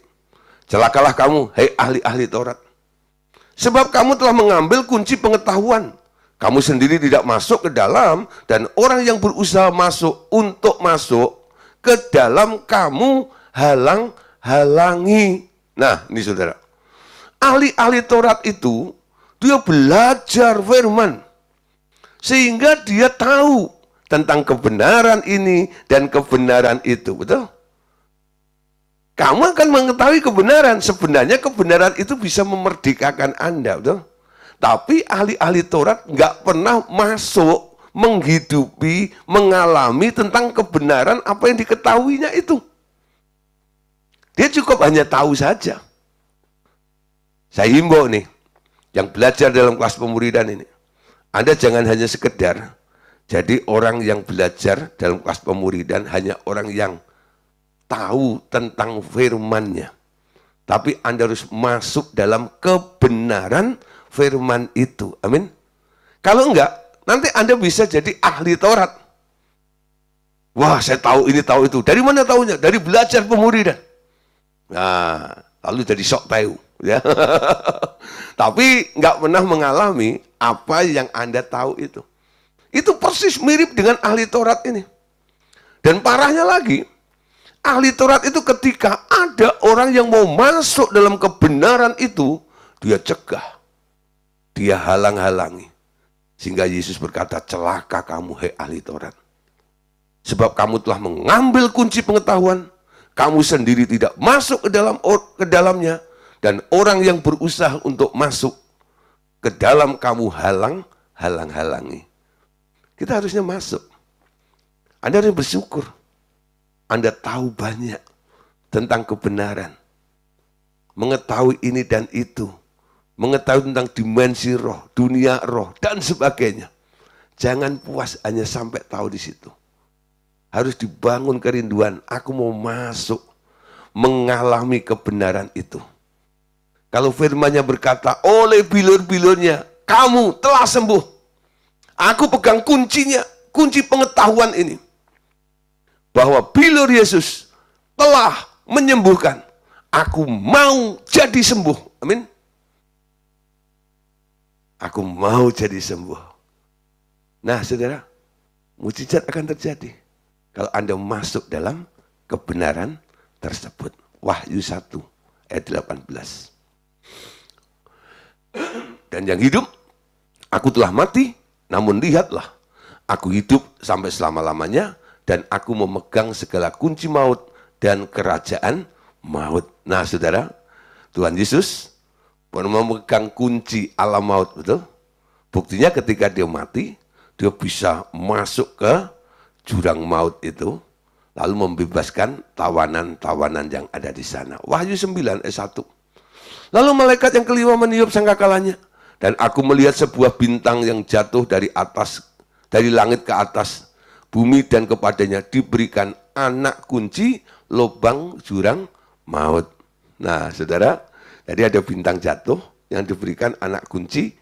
Celakalah kamu, hai ahli-ahli Taurat. Sebab kamu telah mengambil kunci pengetahuan. Kamu sendiri tidak masuk ke dalam, dan orang yang berusaha masuk untuk masuk ke dalam kamu halang-halangi. Nah, ini saudara. Ahli-ahli Taurat itu, dia belajar firman. Sehingga dia tahu tentang kebenaran ini dan kebenaran itu. Betul? Kamu akan mengetahui kebenaran. Sebenarnya kebenaran itu bisa memerdekakan Anda. Betul? Tapi ahli-ahli Taurat nggak pernah masuk, menghidupi, mengalami tentang kebenaran apa yang diketahuinya itu. Dia cukup hanya tahu saja. Saya himbau nih, yang belajar dalam kelas pemuridan ini. Anda jangan hanya sekedar jadi orang yang belajar dalam kelas pemuridan, hanya orang yang tahu tentang firman-Nya. Tapi Anda harus masuk dalam kebenaran firman itu. Amin. Kalau enggak, nanti Anda bisa jadi ahli Taurat. Wah, saya tahu ini, tahu itu. Dari mana tahunya? Dari belajar pemuridan. Nah, lalu jadi sok tahu. Ya. Tapi enggak pernah mengalami apa yang Anda tahu itu. Itu persis mirip dengan ahli Taurat ini. Dan parahnya lagi, ahli Taurat itu ketika ada orang yang mau masuk dalam kebenaran itu, dia cegah. Dia halang-halangi. Sehingga Yesus berkata, celaka kamu, hai ahli Taurat. Sebab kamu telah mengambil kunci pengetahuan, kamu sendiri tidak masuk ke dalamnya, dan orang yang berusaha untuk masuk ke dalam kamu halang-halangi. Kita harusnya masuk. Anda harus bersyukur. Anda tahu banyak tentang kebenaran, mengetahui ini dan itu, mengetahui tentang dimensi roh, dunia roh, dan sebagainya. Jangan puas hanya sampai tahu di situ. Harus dibangun kerinduan, aku mau masuk, mengalami kebenaran itu. Kalau firman-Nya berkata, oleh bilur-bilurnya, kamu telah sembuh. Aku pegang kuncinya, kunci pengetahuan ini. Bahwa bilur Yesus telah menyembuhkan. Aku mau jadi sembuh. Amin. Aku mau jadi sembuh. Nah, saudara, mujizat akan terjadi kalau Anda masuk dalam kebenaran tersebut. Wahyu 1 ayat 18. Dan yang hidup, aku telah mati, namun lihatlah, aku hidup sampai selama-lamanya, dan aku memegang segala kunci maut dan kerajaan maut. Nah, saudara, Tuhan Yesus memegang kunci alam maut, betul? Buktinya ketika dia mati, dia bisa masuk ke jurang maut itu, lalu membebaskan tawanan-tawanan yang ada di sana. Wahyu 9 ayat 1. Lalu malaikat yang kelima meniup sangkakalanya, dan aku melihat sebuah bintang yang jatuh dari atas, dari langit ke atas bumi, dan kepadanya diberikan anak kunci lubang jurang maut. Nah, saudara, tadi ada bintang jatuh yang diberikan anak kunci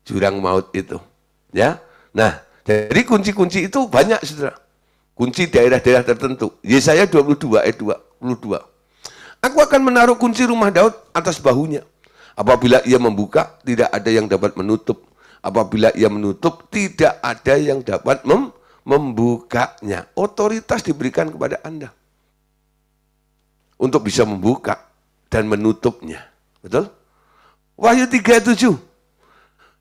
jurang maut itu. Ya, nah, jadi kunci-kunci itu banyak, saudara. Kunci daerah-daerah tertentu. Yesaya 22 ayat 22. Aku akan menaruh kunci rumah Daud atas bahunya. Apabila ia membuka, tidak ada yang dapat menutup. Apabila ia menutup, tidak ada yang dapat membukanya. Otoritas diberikan kepada Anda untuk bisa membuka dan menutupnya. Betul? Wahyu 3 ayat 7.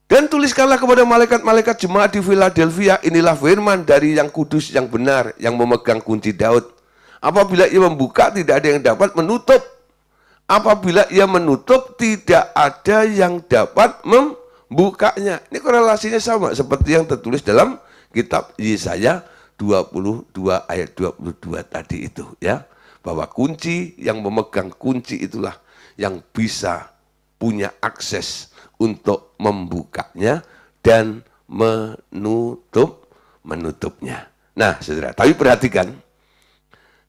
Dan tuliskanlah kepada malaikat-malaikat jemaat di Philadelphia, inilah firman dari yang kudus, yang benar, yang memegang kunci Daud. Apabila ia membuka, tidak ada yang dapat menutup. Apabila ia menutup, tidak ada yang dapat membukanya. Ini korelasinya sama seperti yang tertulis dalam kitab Yesaya 22 ayat 22 tadi itu, ya. Bahwa kunci, yang memegang kunci itulah yang bisa punya akses untuk membukanya dan menutupnya. Nah, saudara, tapi perhatikan,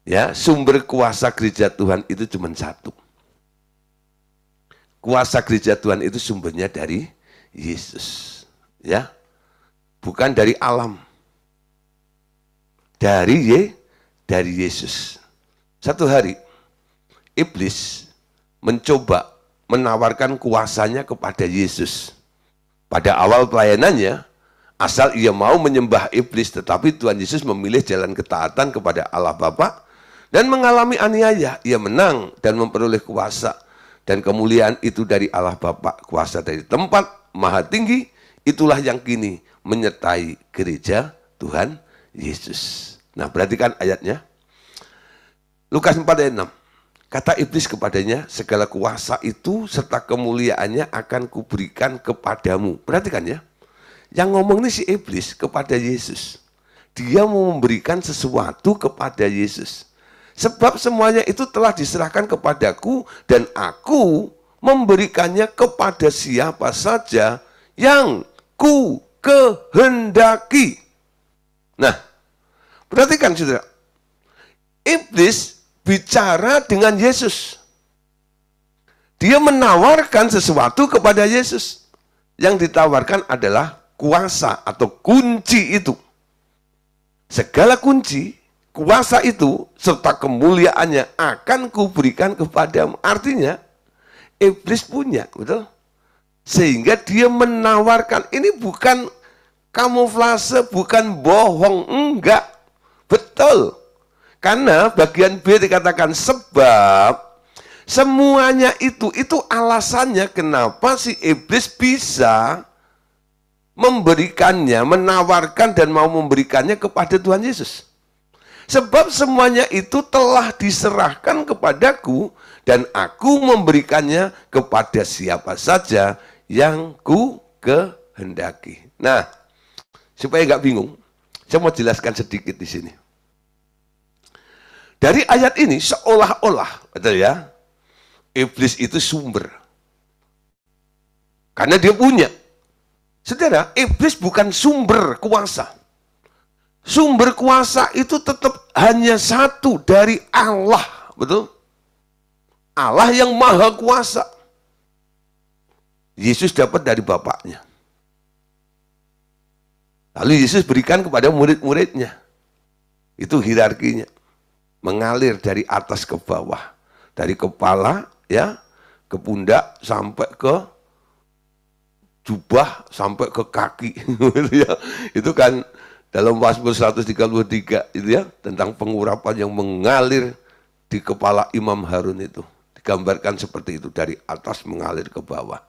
ya, sumber kuasa gereja Tuhan itu cuma satu. Kuasa gereja Tuhan itu sumbernya dari Yesus, ya, bukan dari alam, dari Yesus. Satu hari, iblis mencoba menawarkan kuasanya kepada Yesus. Pada awal pelayanannya, asal ia mau menyembah iblis, tetapi Tuhan Yesus memilih jalan ketaatan kepada Allah Bapa dan mengalami aniaya. Ia menang dan memperoleh kuasa dan kemuliaan itu dari Allah Bapa, kuasa dari tempat maha tinggi. Itulah yang kini menyertai gereja Tuhan Yesus. Nah, perhatikan ayatnya. Lukas 4 ayat 6. Kata iblis kepadanya, segala kuasa itu serta kemuliaannya akan kuberikan kepadamu. Perhatikan ya. Yang ngomong ini si iblis kepada Yesus. Dia mau memberikan sesuatu kepada Yesus. Sebab semuanya itu telah diserahkan kepadaku dan aku memberikannya kepada siapa saja yang ku kehendaki. Nah, perhatikan saudara. Iblis bicara dengan Yesus. Dia menawarkan sesuatu kepada Yesus. Yang ditawarkan adalah kuasa atau kunci itu. Segala kunci, kuasa itu, serta kemuliaannya akan kuberikan kepadamu. Artinya, iblis punya, betul? Sehingga dia menawarkan, ini bukan kamuflase, bukan bohong, enggak. Betul. Karena bagian B dikatakan sebab semuanya itu alasannya kenapa si iblis bisa memberikannya, menawarkan dan mau memberikannya kepada Tuhan Yesus. Sebab semuanya itu telah diserahkan kepadaku dan aku memberikannya kepada siapa saja yang ku kehendaki. Nah, supaya nggak bingung, saya mau jelaskan sedikit di sini. Dari ayat ini seolah-olah, betul ya, iblis itu sumber. Karena dia punya. Saudara, iblis bukan sumber kuasa. Sumber kuasa itu tetap hanya satu dari Allah, betul? Allah yang maha kuasa. Yesus dapat dari Bapaknya. Lalu Yesus berikan kepada murid-muridnya. Itu hierarkinya. Mengalir dari atas ke bawah. Dari kepala ya ke pundak sampai ke jubah sampai ke kaki. Itu kan dalam Mazmur 133 itu ya, tentang pengurapan yang mengalir di kepala Imam Harun itu. Digambarkan seperti itu, dari atas mengalir ke bawah.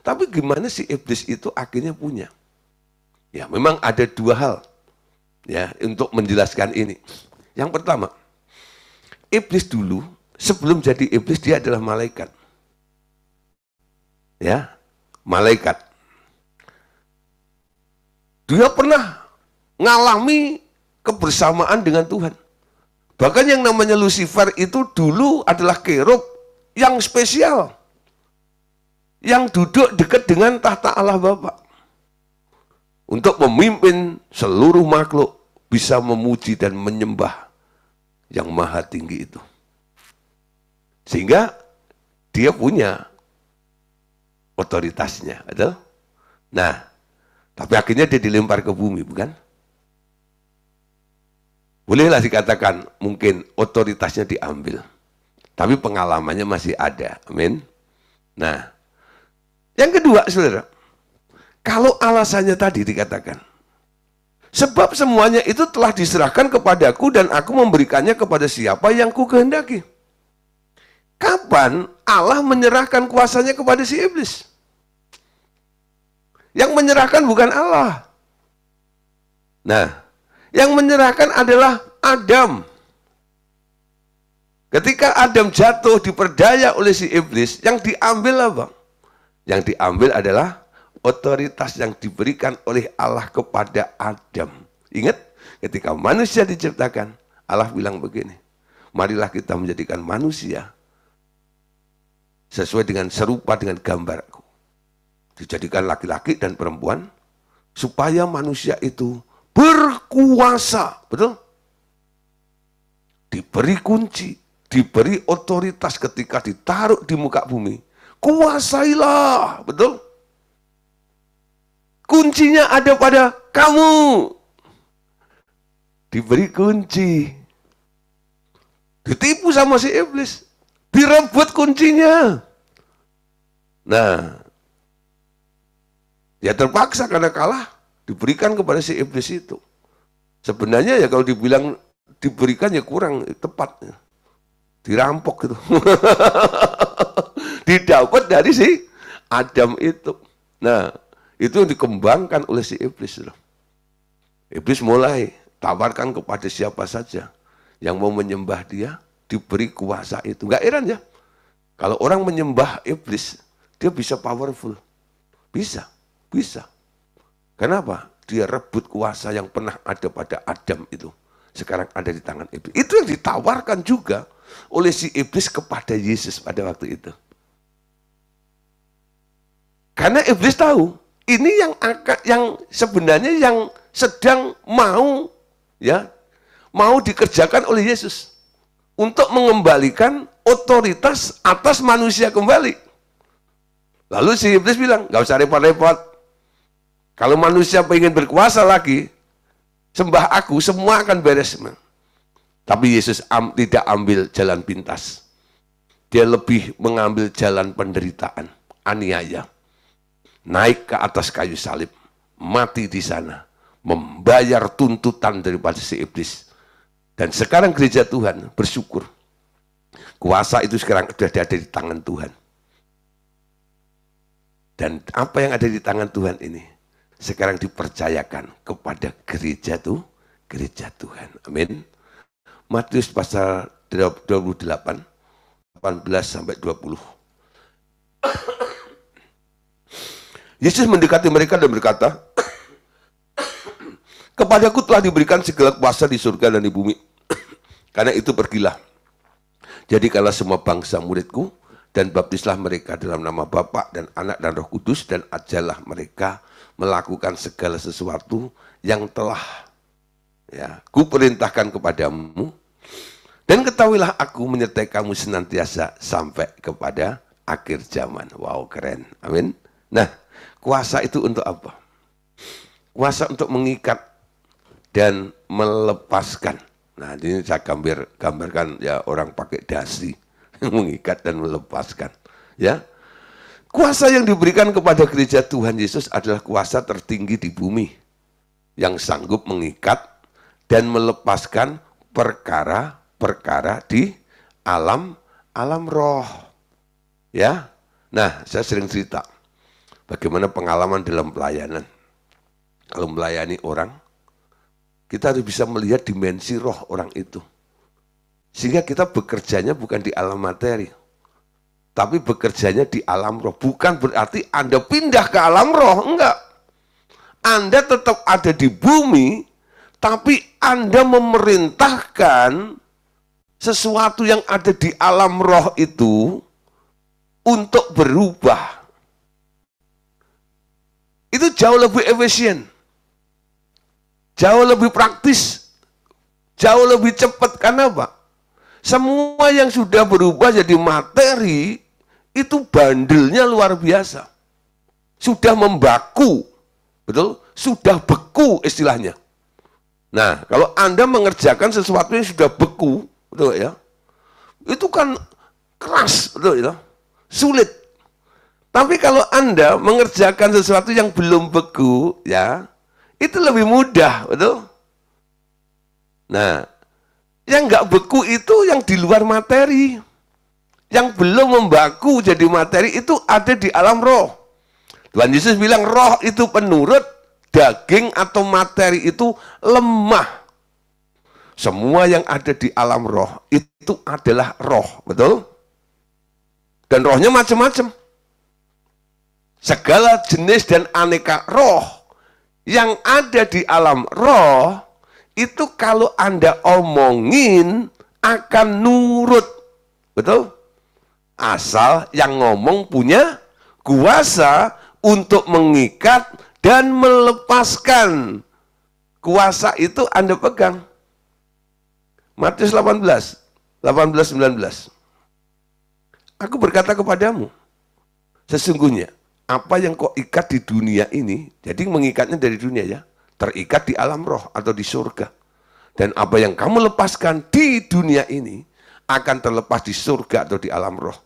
Tapi gimana sih iblis itu akhirnya punya? Ya, memang ada dua hal ya untuk menjelaskan ini. Yang pertama, iblis dulu sebelum jadi iblis dia adalah malaikat. Ya, malaikat. Dia pernah ngalami kebersamaan dengan Tuhan. Bahkan yang namanya Lucifer itu dulu adalah kerub yang spesial. Yang duduk dekat dengan tahta Allah Bapa. Untuk memimpin seluruh makhluk bisa memuji dan menyembah yang maha tinggi itu. Sehingga dia punya otoritasnya. Betul? Nah, tapi akhirnya dia dilempar ke bumi, bukan? Bolehlah dikatakan mungkin otoritasnya diambil. Tapi pengalamannya masih ada. Amin. Nah, yang kedua, saudara. Kalau alasannya tadi dikatakan. Sebab semuanya itu telah diserahkan kepadaku dan aku memberikannya kepada siapa yang ku kehendaki. Kapan Allah menyerahkan kuasanya kepada si iblis? Yang menyerahkan bukan Allah. Nah, yang menyerahkan adalah Adam. Ketika Adam jatuh diperdaya oleh si iblis, yang diambil apa? Yang diambil adalah otoritas yang diberikan oleh Allah kepada Adam. Ingat, ketika manusia diciptakan, Allah bilang begini, marilah kita menjadikan manusia sesuai dengan serupa dengan gambarku. Dijadikan laki-laki dan perempuan, supaya manusia itu berkuasa, betul? Diberi kunci, diberi otoritas ketika ditaruh di muka bumi. Kuasailah, betul? Kuncinya ada pada kamu. Diberi kunci. Ditipu sama si iblis. Direbut kuncinya. Nah, ya terpaksa karena kalah. Diberikan kepada si iblis itu. Sebenarnya ya kalau dibilang diberikan ya kurang tepat. Dirampok gitu. Didapat dari si Adam itu. Nah, itu yang dikembangkan oleh si iblis. Iblis mulai tawarkan kepada siapa saja yang mau menyembah dia, diberi kuasa itu. Enggak heran ya. Kalau orang menyembah iblis, dia bisa powerful. Bisa. Kenapa? Dia rebut kuasa yang pernah ada pada Adam itu. Sekarang ada di tangan iblis. Itu yang ditawarkan juga oleh si iblis kepada Yesus pada waktu itu. Karena iblis tahu, ini yang sebenarnya yang sedang mau dikerjakan oleh Yesus. Untuk mengembalikan otoritas atas manusia kembali. Lalu si iblis bilang, gak usah repot-repot. Kalau manusia pengen berkuasa lagi, sembah aku, semua akan beres. Tapi Yesus tidak ambil jalan pintas. Dia lebih mengambil jalan penderitaan, aniaya. Naik ke atas kayu salib, mati di sana, membayar tuntutan daripada si iblis. Dan sekarang gereja Tuhan bersyukur. Kuasa itu sekarang sudah ada di tangan Tuhan. Dan apa yang ada di tangan Tuhan ini sekarang dipercayakan kepada gereja Tuhan. Amin. Matius pasal 28, 18 sampai 20. Yesus mendekati mereka dan berkata, "Kepadaku telah diberikan segala kuasa di surga dan di bumi. Karena itu pergilah. Jadikanlah semua bangsa muridku, dan baptislah mereka dalam nama Bapa dan Anak dan Roh Kudus, dan ajarlah mereka melakukan segala sesuatu yang telah kuperintahkan kepadamu. Dan ketahuilah aku menyertai kamu senantiasa sampai kepada akhir zaman." Wow, keren. Amin. Nah, kuasa itu untuk apa? Kuasa untuk mengikat dan melepaskan. Nah, ini saya gambarkan ya, orang pakai dasi mengikat dan melepaskan. Ya, kuasa yang diberikan kepada gereja Tuhan Yesus adalah kuasa tertinggi di bumi yang sanggup mengikat dan melepaskan perkara-perkara di alam roh. Ya, nah saya sering cerita bagaimana pengalaman dalam pelayanan. Kalau melayani orang, kita harus bisa melihat dimensi roh orang itu. Sehingga kita bekerjanya bukan di alam materi, tapi bekerjanya di alam roh. Bukan berarti Anda pindah ke alam roh, enggak. Anda tetap ada di bumi, tapi Anda memerintahkan sesuatu yang ada di alam roh itu untuk berubah. Itu jauh lebih efisien, jauh lebih praktis, jauh lebih cepat. Karena apa? Semua yang sudah berubah jadi materi, itu bandelnya luar biasa. Sudah membaku, betul? Sudah beku istilahnya. Nah, kalau Anda mengerjakan sesuatu yang sudah beku, betul ya? Itu kan keras, betul ya? Sulit. Tapi kalau Anda mengerjakan sesuatu yang belum beku, ya, itu lebih mudah, betul? Nah, yang nggak beku itu yang di luar materi. Yang belum membaku jadi materi itu ada di alam roh. Tuhan Yesus bilang roh itu penurut, daging atau materi itu lemah. Semua yang ada di alam roh itu adalah roh, betul? Dan rohnya macam-macam. Segala jenis dan aneka roh yang ada di alam roh itu kalau Anda omongin akan nurut, betul? Asal yang ngomong punya kuasa untuk mengikat dan melepaskan. Kuasa itu Anda pegang. Matius 18, 19. Aku berkata kepadamu, sesungguhnya apa yang kau ikat di dunia ini, jadi mengikatnya dari dunia ya, terikat di alam roh atau di surga. Dan apa yang kamu lepaskan di dunia ini akan terlepas di surga atau di alam roh.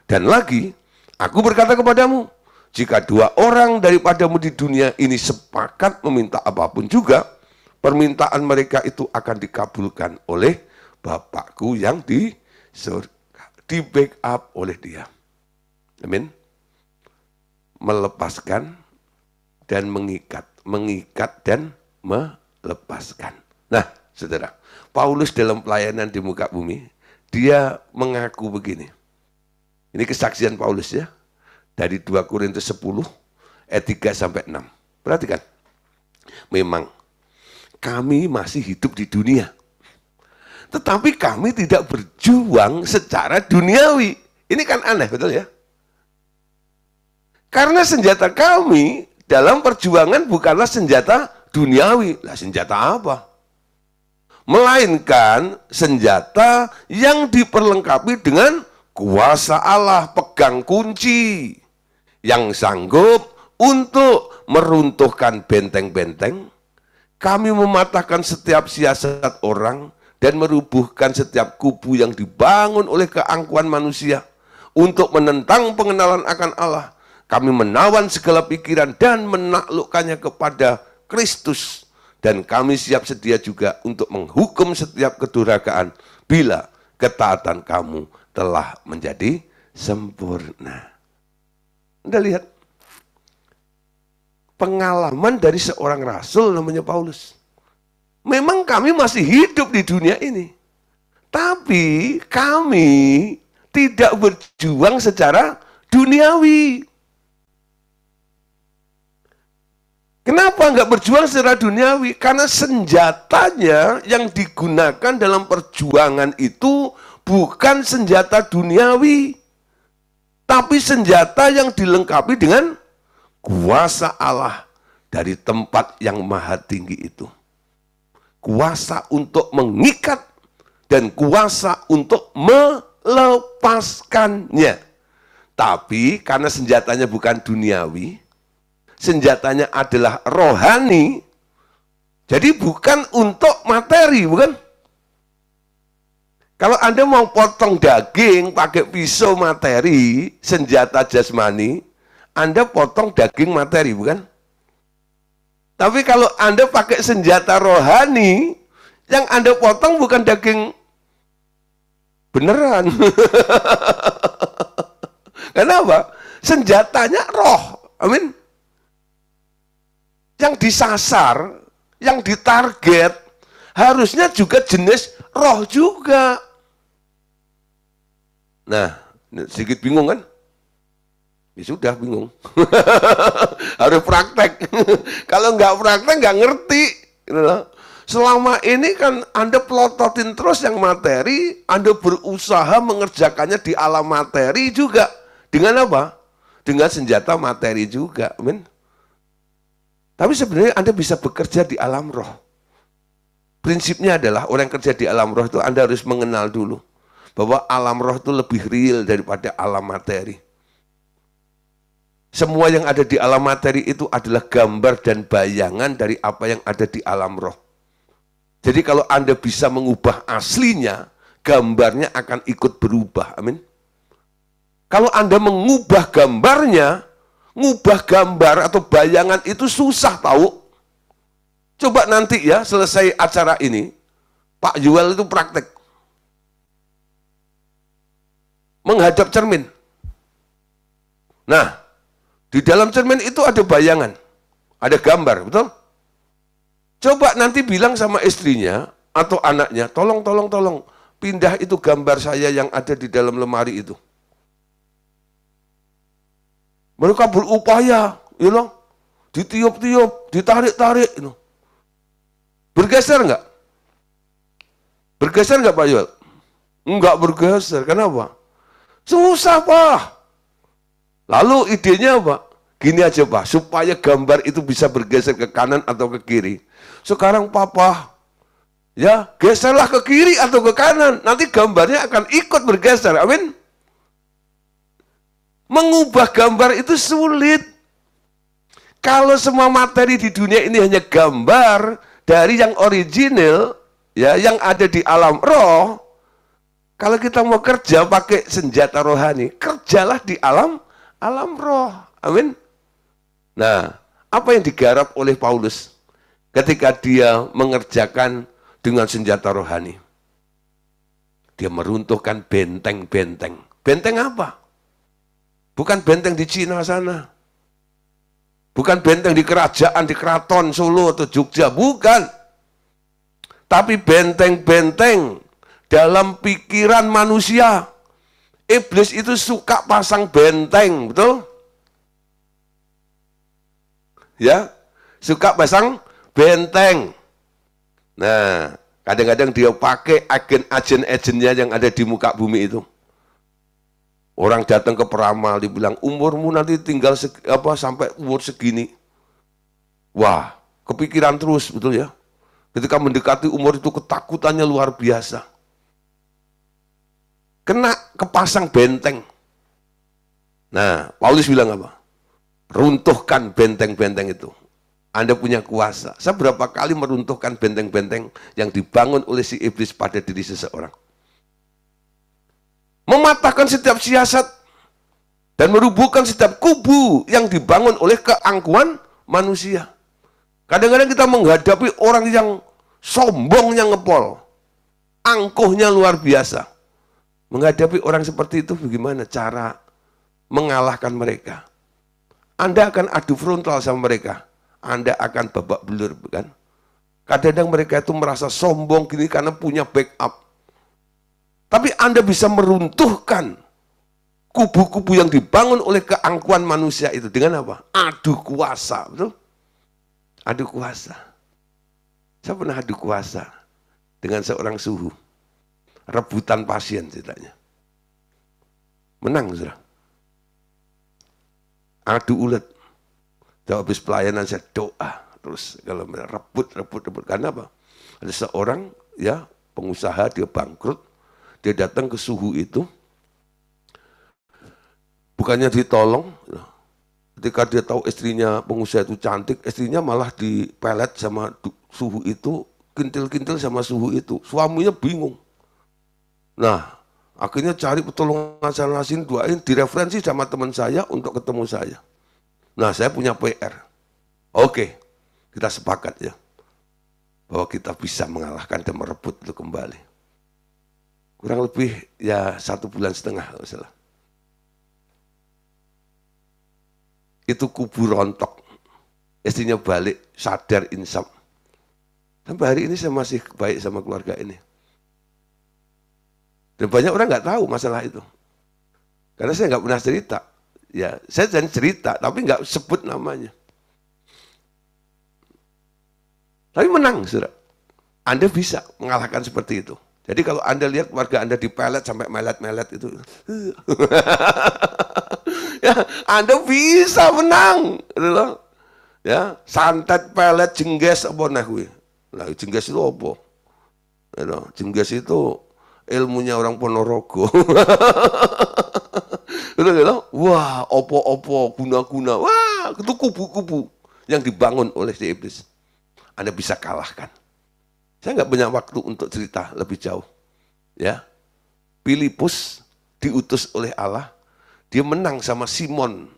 Dan lagi, aku berkata kepadamu, jika dua orang daripadamu di dunia ini sepakat meminta apapun juga, permintaan mereka itu akan dikabulkan oleh Bapakku yang di surga. Di backup oleh Dia. Amin. Melepaskan dan mengikat. Mengikat dan melepaskan. Nah, saudara, Paulus dalam pelayanan di muka bumi, dia mengaku begini. Ini kesaksian Paulus ya. Dari 2 Korintus 10, ayat 3 sampai 6. Perhatikan. Memang kami masih hidup di dunia. Tetapi kami tidak berjuang secara duniawi. Ini kan aneh, betul ya? Karena senjata kami dalam perjuangan bukanlah senjata duniawi. Lah senjata apa? Melainkan senjata yang diperlengkapi dengan kuasa Allah, pegang kunci yang sanggup untuk meruntuhkan benteng-benteng. Kami mematahkan setiap siasat orang dan merubuhkan setiap kubu yang dibangun oleh keangkuhan manusia untuk menentang pengenalan akan Allah. Kami menawan segala pikiran dan menaklukkannya kepada Kristus. Dan kami siap sedia juga untuk menghukum setiap kedurhakaan bila ketaatan kamu telah menjadi sempurna. Anda lihat pengalaman dari seorang rasul namanya Paulus. Memang kami masih hidup di dunia ini. Tapi kami tidak berjuang secara duniawi. Kenapa nggak berjuang secara duniawi? Karena senjatanya yang digunakan dalam perjuangan itu bukan senjata duniawi, tapi senjata yang dilengkapi dengan kuasa Allah dari tempat yang maha tinggi itu. Kuasa untuk mengikat dan kuasa untuk melepaskannya. Tapi karena senjatanya bukan duniawi, senjatanya adalah rohani, jadi bukan untuk materi, bukan? Kalau Anda mau potong daging pakai pisau materi, senjata jasmani, Anda potong daging materi, bukan? Tapi kalau Anda pakai senjata rohani, yang Anda potong bukan daging beneran. Kenapa? Senjatanya roh. Amin. Yang disasar, yang ditarget, harusnya juga jenis roh juga. Nah, sedikit bingung kan? Ya sudah bingung. Harus praktek. Kalau nggak praktek nggak ngerti. Selama ini kan Anda pelototin terus yang materi, Anda berusaha mengerjakannya di alam materi juga. Dengan apa? Dengan senjata materi juga. Amin. Tapi sebenarnya Anda bisa bekerja di alam roh. Prinsipnya adalah orang yang kerja di alam roh itu Anda harus mengenal dulu bahwa alam roh itu lebih real daripada alam materi. Semua yang ada di alam materi itu adalah gambar dan bayangan dari apa yang ada di alam roh. Jadi kalau Anda bisa mengubah aslinya, gambarnya akan ikut berubah. Amin. Kalau Anda mengubah gambarnya, ngubah gambar atau bayangan itu susah tahu. Coba nanti ya selesai acara ini, Pak Yuel itu praktek. Menghadap cermin. Nah, di dalam cermin itu ada bayangan, ada gambar, betul? Coba nanti bilang sama istrinya atau anaknya, tolong, pindah itu gambar saya yang ada di dalam lemari itu. Mereka berupaya, ditiup-tiup, ditarik-tarik. Bergeser enggak? Bergeser enggak Pak Yuel? Enggak bergeser, kenapa? Susah Pak. Lalu idenya apa? Gini aja Pak, supaya gambar itu bisa bergeser ke kanan atau ke kiri. Sekarang Papa, ya geserlah ke kiri atau ke kanan. Nanti gambarnya akan ikut bergeser, amin. Mengubah gambar itu sulit. Kalau semua materi di dunia ini hanya gambar dari yang original, ya yang ada di alam roh, kalau kita mau kerja pakai senjata rohani, kerjalah di alam roh. Amin. Nah, apa yang digarap oleh Paulus ketika dia mengerjakan dengan senjata rohani? Dia meruntuhkan benteng-benteng. Benteng apa? Bukan benteng di Cina sana. Bukan benteng di kerajaan, di keraton Solo atau Jogja. Bukan. Tapi benteng-benteng dalam pikiran manusia. Iblis itu suka pasang benteng, betul? Ya, suka pasang benteng. Nah, kadang-kadang dia pakai agen-agennya yang ada di muka bumi itu. Orang datang ke peramal, dibilang umurmu nanti tinggal sampai umur segini. Wah, kepikiran terus, betul ya? Ketika mendekati umur itu ketakutannya luar biasa. Kena kepasang benteng. Nah, Paulus bilang apa? Runtuhkan benteng-benteng itu. Anda punya kuasa. Saya berapa kali meruntuhkan benteng-benteng yang dibangun oleh si iblis pada diri seseorang. Mematahkan setiap siasat dan merubuhkan setiap kubu yang dibangun oleh keangkuhan manusia. Kadang-kadang kita menghadapi orang yang sombongnya ngepol. Angkuhnya luar biasa. Menghadapi orang seperti itu bagaimana cara mengalahkan mereka? Anda akan adu frontal sama mereka. Anda akan babak belur, bukan? Kadang-kadang mereka itu merasa sombong gini karena punya backup. Tapi Anda bisa meruntuhkan kubu-kubu yang dibangun oleh keangkuhan manusia itu dengan apa? Adu kuasa, betul? Adu kuasa. Saya pernah adu kuasa dengan seorang suhu. Rebutan pasien ceritanya. Menang, saudara. Adu ulet. Habis pelayanan saya doa. Terus kalau rebut. Karena apa? Ada seorang ya pengusaha, dia bangkrut. Dia datang ke suhu itu. Bukannya ditolong. Ketika dia tahu istrinya pengusaha itu cantik, istrinya malah dipelet sama suhu itu, kintil-kintil sama suhu itu. Suaminya bingung. Nah, akhirnya cari pertolongan sana sini, doain, direferensi sama teman saya untuk ketemu saya. Nah, saya punya PR. Oke, kita sepakat ya, bahwa kita bisa mengalahkan dan merebut itu kembali. Kurang lebih ya 1,5 bulan kalau salah. Itu kubu rontok. Istrinya balik, sadar, insaf. Sampai hari ini saya masih baik sama keluarga ini. Dan banyak orang nggak tahu masalah itu. Karena saya nggak pernah cerita. Ya, saya jangan cerita, tapi nggak sebut namanya. Tapi menang, saudara. Anda bisa mengalahkan seperti itu. Jadi kalau Anda lihat keluarga Anda dipelet sampai melet-melet itu. Ya, Anda bisa menang. Ya, santet, pelet, jengges, apa nah gue. Nah, jengges itu apa? Ya, jengges itu ilmunya orang Ponorogo. Wah, opo-opo, guna-guna. Wah, itu kubu-kubu yang dibangun oleh si iblis. Anda bisa kalahkan. Saya nggak punya waktu untuk cerita lebih jauh. Ya, Filipus diutus oleh Allah. Dia menang sama Simon,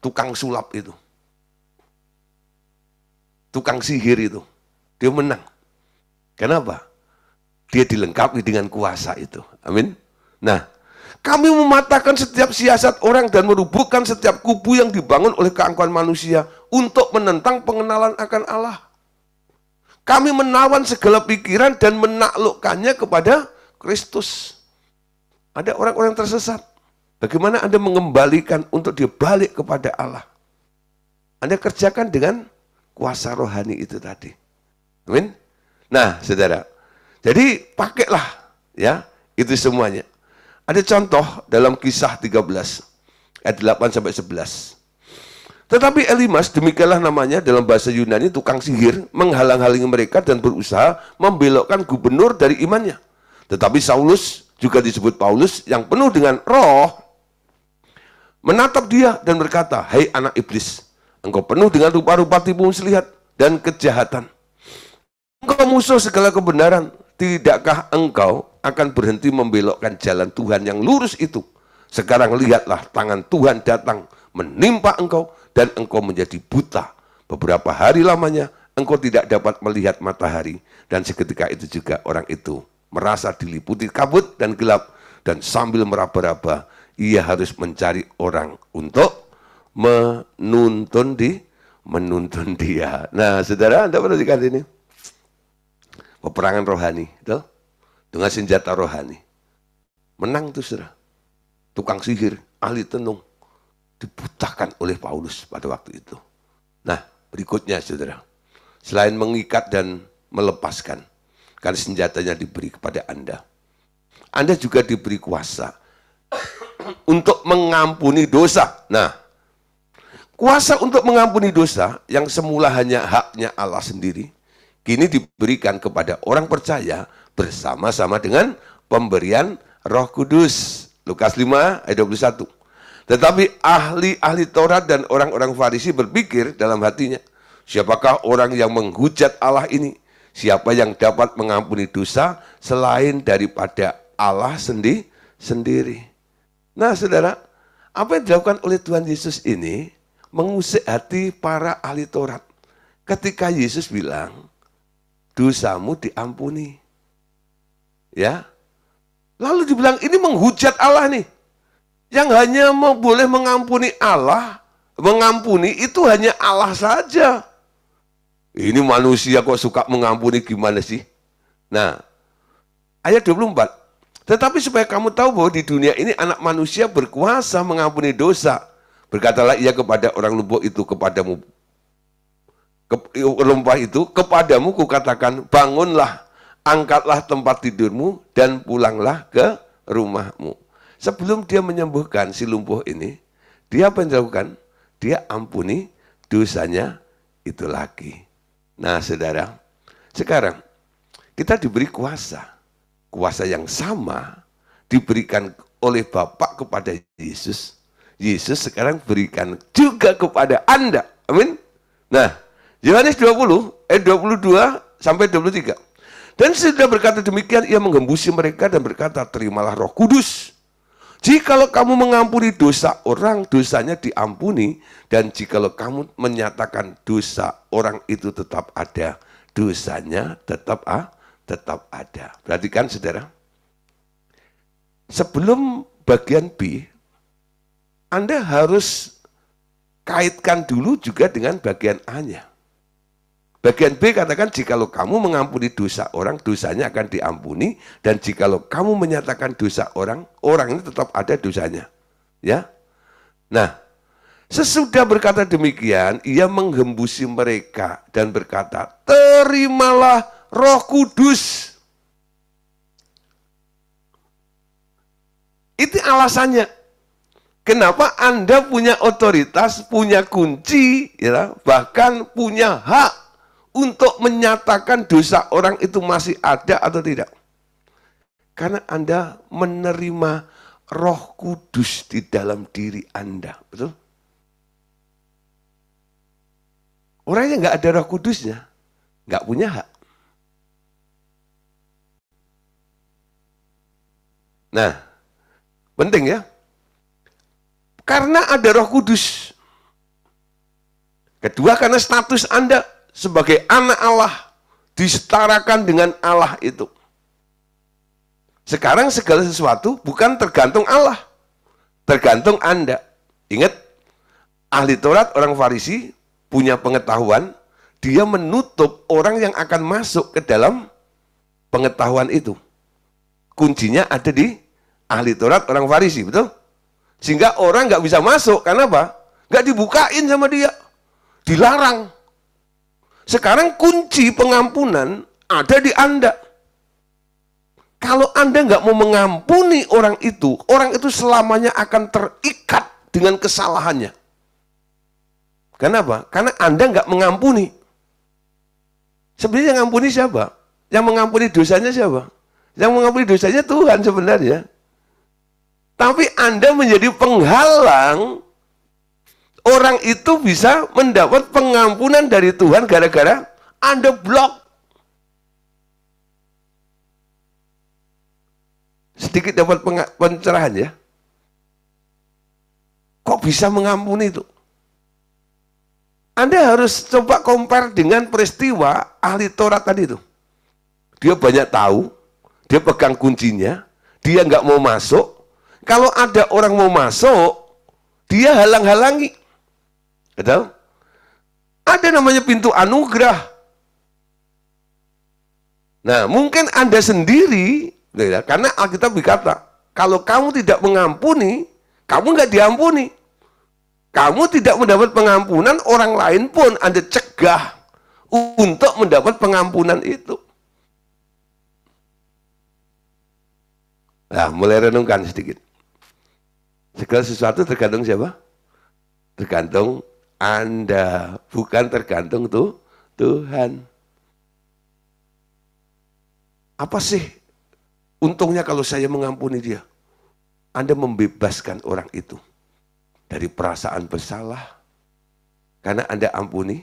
tukang sulap itu. Tukang sihir itu. Dia menang. Kenapa? Dia dilengkapi dengan kuasa itu. Amin. Nah, kami mematahkan setiap siasat orang dan merubuhkan setiap kubu yang dibangun oleh keangkuhan manusia untuk menentang pengenalan akan Allah. Kami menawan segala pikiran dan menaklukkannya kepada Kristus. Ada orang-orang tersesat. Bagaimana Anda mengembalikan untuk dia balik kepada Allah? Anda kerjakan dengan kuasa rohani itu tadi. Amin. Nah, saudara. Jadi pakailah ya itu semuanya. Ada contoh dalam Kisah 13 ayat 8-11. Tetapi Elimas, demikianlah namanya dalam bahasa Yunani, tukang sihir, menghalang-halangi mereka dan berusaha membelokkan gubernur dari imannya. Tetapi Saulus, juga disebut Paulus, yang penuh dengan roh, menatap dia dan berkata, "Hai anak iblis, engkau penuh dengan rupa-rupa tipu muslihat dan kejahatan. Engkau musuh segala kebenaran. Tidakkah engkau akan berhenti membelokkan jalan Tuhan yang lurus itu? Sekarang lihatlah, tangan Tuhan datang menimpa engkau dan engkau menjadi buta. Beberapa hari lamanya engkau tidak dapat melihat matahari." Dan seketika itu juga orang itu merasa diliputi kabut dan gelap, dan sambil meraba-raba ia harus mencari orang untuk menuntun dia. Nah, saudara, Anda perhatikan ini. Peperangan rohani, betul? Dengan senjata rohani. Menang tuh, saudara. Tukang sihir, ahli tenung, dibutakan oleh Paulus pada waktu itu. Nah, berikutnya, saudara. Selain mengikat dan melepaskan, karena senjatanya diberi kepada Anda. Anda juga diberi kuasa untuk mengampuni dosa. Nah, kuasa untuk mengampuni dosa yang semula hanya haknya Allah sendiri, kini diberikan kepada orang percaya bersama-sama dengan pemberian Roh Kudus. Lukas 5 ayat 21. Tetapi ahli-ahli Taurat dan orang-orang Farisi berpikir dalam hatinya, siapakah orang yang menghujat Allah ini? Siapa yang dapat mengampuni dosa selain daripada Allah sendiri? Nah, saudara, apa yang dilakukan oleh Tuhan Yesus ini mengusik hati para ahli Taurat. Ketika Yesus bilang, dosamu diampuni. Ya. Lalu dibilang ini menghujat Allah nih. Yang hanya boleh mengampuni Allah, mengampuni itu hanya Allah saja. Ini manusia kok suka mengampuni gimana sih? Nah, ayat 24. Tetapi supaya kamu tahu bahwa di dunia ini anak manusia berkuasa mengampuni dosa. Berkatalah ia kepada orang lumpuh itu, kepadamu, kepadamu kukatakan, bangunlah, angkatlah tempat tidurmu, dan pulanglah ke rumahmu. Sebelum dia menyembuhkan si lumpuh ini, dia apa yang dilakukan? Dia ampuni dosanya itu lagi. Nah saudara, sekarang kita diberi kuasa. Kuasa yang sama diberikan oleh Bapa kepada Yesus. Yesus sekarang berikan juga kepada Anda. Amin. Nah, Yohanes 20 ayat 22 sampai 23. Dan sudah berkata demikian, ia menggembusi mereka dan berkata, terimalah Roh Kudus. Jikalau kamu mengampuni dosa orang, dosanya diampuni. Dan jikalau kamu menyatakan dosa orang itu tetap ada, dosanya tetap ada. Perhatikan saudara. Sebelum bagian B, Anda harus kaitkan dulu juga dengan bagian A-nya. Bagian B katakan, jikalau kamu mengampuni dosa orang, dosanya akan diampuni. Dan jikalau kamu menyatakan dosa orang, orang ini tetap ada dosanya. Ya. Nah, sesudah berkata demikian, ia menggembusi mereka dan berkata, terimalah Roh Kudus. Itu alasannya. Kenapa Anda punya otoritas, punya kunci, ya, bahkan punya hak untuk menyatakan dosa orang itu masih ada atau tidak. Karena Anda menerima Roh Kudus di dalam diri Anda. Betul? Orang yang nggak ada Roh Kudusnya, nggak punya hak. Nah, penting ya. Karena ada Roh Kudus. Kedua, karena status Anda sebagai anak Allah disetarakan dengan Allah itu. Sekarang segala sesuatu bukan tergantung Allah, tergantung Anda. Ingat, ahli Taurat, orang Farisi punya pengetahuan, dia menutup orang yang akan masuk ke dalam pengetahuan itu. Kuncinya ada di ahli Taurat, orang Farisi, betul? Sehingga orang nggak bisa masuk, karena apa? Nggak dibukain sama dia, dilarang. Sekarang kunci pengampunan ada di Anda. Kalau Anda nggak mau mengampuni orang itu selamanya akan terikat dengan kesalahannya. Kenapa? Karena Anda nggak mengampuni. Sebenarnya yang mengampuni siapa? Yang mengampuni dosanya siapa? Yang mengampuni dosanya Tuhan sebenarnya. Tapi Anda menjadi penghalang orang itu bisa mendapat pengampunan dari Tuhan gara-gara Anda blok. Sedikit dapat pencerahan ya. Kok bisa mengampuni itu? Anda harus coba compare dengan peristiwa ahli Taurat tadi itu. Dia banyak tahu, dia pegang kuncinya, dia nggak mau masuk. Kalau ada orang mau masuk, dia halang-halangi. Betul? Ada namanya pintu anugerah. Nah, mungkin Anda sendiri, karena Alkitab berkata, kalau kamu tidak mengampuni, kamu nggak diampuni. Kamu tidak mendapat pengampunan, orang lain pun Anda cegah untuk mendapat pengampunan itu. Nah, mulai renungkan sedikit. Segala sesuatu tergantung siapa? Tergantung Anda, bukan tergantung Tuhan. Apa sih untungnya kalau saya mengampuni dia? Anda membebaskan orang itu dari perasaan bersalah. Karena Anda ampuni,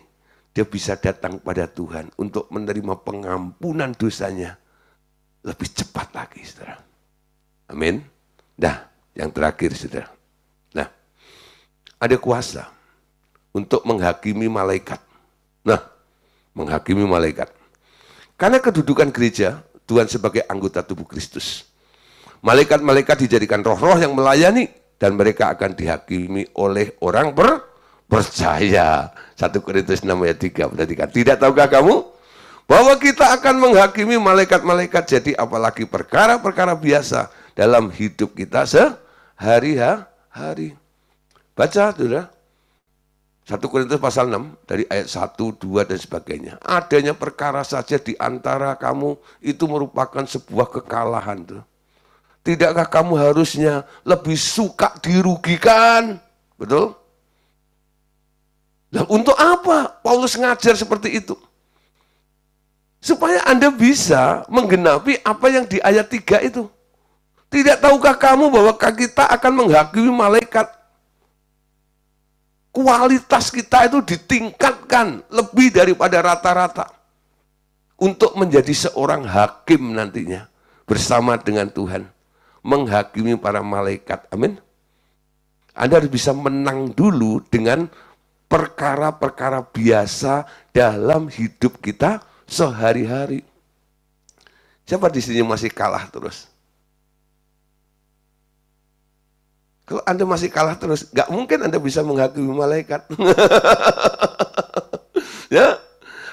dia bisa datang pada Tuhan untuk menerima pengampunan dosanya lebih cepat lagi, saudara. Amin. Nah, yang terakhir, saudara. Nah, ada kuasa untuk menghakimi malaikat. Nah, menghakimi malaikat. Karena kedudukan gereja, Tuhan sebagai anggota tubuh Kristus. Malaikat-malaikat dijadikan roh-roh yang melayani, dan mereka akan dihakimi oleh orang percaya. 1 Korintus 6 ayat 3. Perhatikan. Tidak tahukah kamu Bahwa kita akan menghakimi malaikat-malaikat, jadi apalagi perkara-perkara biasa dalam hidup kita sehari-hari. Baca, saudara. 1 Korintus pasal 6 dari ayat 1, 2 dan sebagainya. Adanya perkara saja di antara kamu itu merupakan sebuah kekalahan. Tuh. Tidakkah kamu harusnya lebih suka dirugikan? Betul? Nah, untuk apa Paulus ngajar seperti itu? Supaya Anda bisa menggenapi apa yang di ayat 3 itu. Tidak tahukah kamu bahwa kita akan menghakimi malaikat? Kualitas kita itu ditingkatkan lebih daripada rata-rata. Untuk menjadi seorang hakim nantinya. Bersama dengan Tuhan. Menghakimi para malaikat. Amin. Anda harus bisa menang dulu dengan perkara-perkara biasa dalam hidup kita sehari-hari. Siapa di sini masih kalah terus? Kalau Anda masih kalah terus, nggak mungkin Anda bisa menghakimi malaikat. Ya,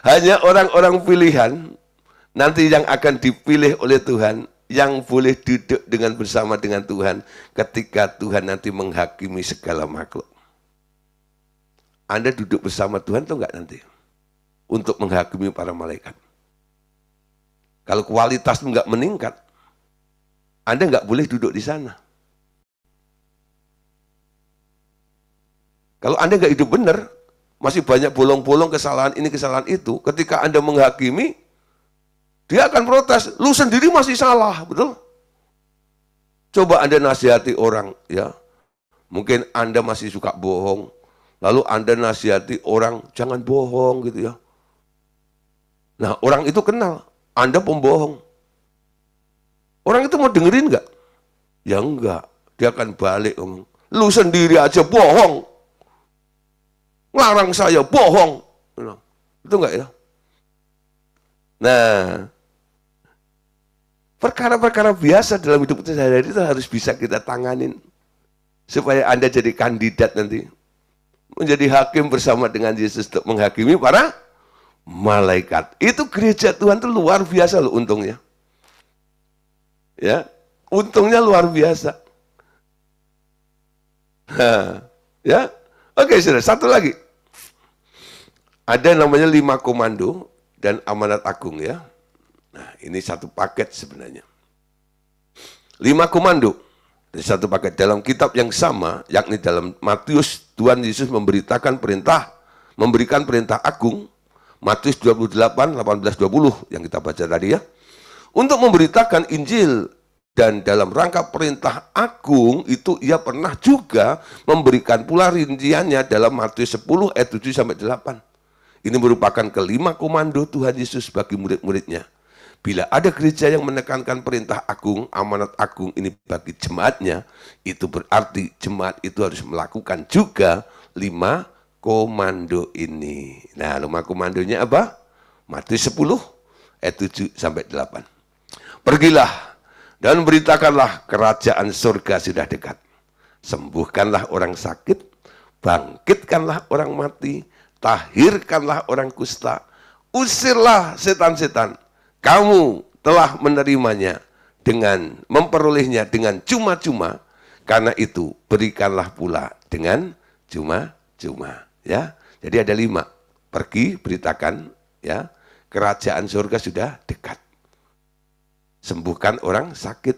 hanya orang-orang pilihan nanti yang akan dipilih oleh Tuhan, yang boleh duduk bersama dengan Tuhan ketika Tuhan nanti menghakimi segala makhluk. Anda duduk bersama Tuhan atau enggak nanti? Untuk menghakimi para malaikat. Kalau kualitas enggak meningkat, Anda enggak boleh duduk di sana. Kalau Anda enggak hidup benar, masih banyak bolong-bolong kesalahan ini, kesalahan itu, ketika Anda menghakimi, dia akan protes, lu sendiri masih salah, betul? Coba Anda nasihati orang, ya. Mungkin Anda masih suka bohong, lalu Anda nasihati orang, jangan bohong gitu ya. Nah, orang itu kenal, Anda pembohong. Orang itu mau dengerin enggak? Ya enggak, dia akan balik ngomong, lu sendiri aja bohong. Ngelarang saya bohong. Itu enggak ya? Nah, perkara-perkara biasa dalam hidup kita sehari-hari itu harus bisa kita tanganin. Supaya Anda jadi kandidat nanti. Menjadi hakim bersama dengan Yesus untuk menghakimi para malaikat. Itu gereja Tuhan itu luar biasa loh untungnya. Ya, untungnya luar biasa. Nah, ya, oke saudara, satu lagi. Ada namanya 5 komando dan amanat agung ya. Nah, ini satu paket sebenarnya. 5 komando dan satu paket dalam kitab yang sama, yakni dalam Matius, Tuhan Yesus memberikan perintah agung, Matius 28, 18, 20 yang kita baca tadi ya, untuk memberitakan Injil. Dan dalam rangka perintah agung itu ia pernah juga memberikan pula rinciannya dalam Matius 10 ayat 7 sampai 8. Ini merupakan kelima komando Tuhan Yesus bagi murid-muridnya. Bila ada gereja yang menekankan perintah agung, amanat agung ini bagi jemaatnya, itu berarti jemaat itu harus melakukan juga 5 komando ini. Nah, 5 komandonya apa? Matius 10 ayat 7 sampai 8. Pergilah dan beritakanlah kerajaan surga sudah dekat. Sembuhkanlah orang sakit, bangkitkanlah orang mati, tahirkanlah orang kusta, usirlah setan-setan. Kamu telah menerimanya dengan memperolehnya dengan cuma-cuma, karena itu berikanlah pula dengan cuma-cuma. Ya, jadi ada 5. Pergi, beritakan, ya, kerajaan surga sudah dekat. Sembuhkan orang sakit,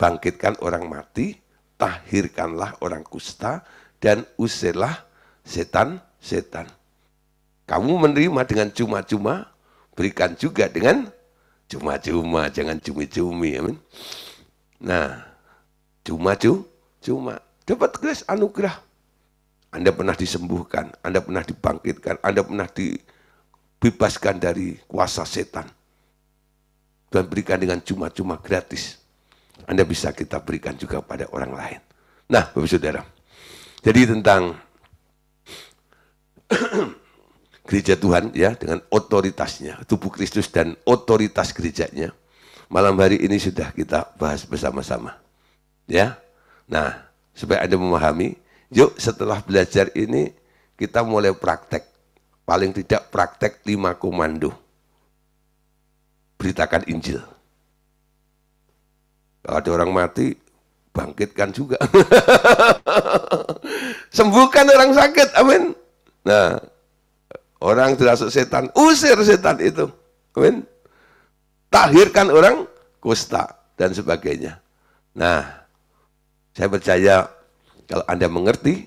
bangkitkan orang mati, tahirkanlah orang kusta, dan usirlah setan-setan. Kamu menerima dengan cuma-cuma, berikan juga dengan cuma-cuma, jangan cumi-cumi. Amin. Nah, cuma dapat grace anugerah. Anda pernah disembuhkan, Anda pernah dibangkitkan, Anda pernah dibebaskan dari kuasa setan. Dan berikan dengan cuma-cuma gratis. Anda bisa kita berikan juga pada orang lain. Nah, Bapak Saudara, jadi tentang gereja Tuhan ya dengan otoritasnya, tubuh Kristus dan otoritas gerejanya. Malam hari ini sudah kita bahas bersama-sama. Ya. Nah, supaya Anda memahami, yuk setelah belajar ini kita mulai praktek. Paling tidak praktek 5 komando. beritakan Injil. Kalau ada orang mati, bangkitkan juga. Sembuhkan orang sakit, amin. Nah, orang dirasuk setan, usir setan itu, amin. Tahirkan orang kusta dan sebagainya. Nah, saya percaya kalau Anda mengerti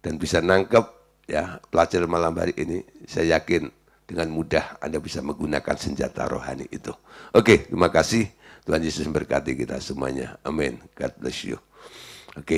dan bisa nangkep ya pelajaran malam hari ini, saya yakin dengan mudah Anda bisa menggunakan senjata rohani itu. Oke, terima kasih. Tuhan Yesus memberkati kita semuanya. Amin. God bless you.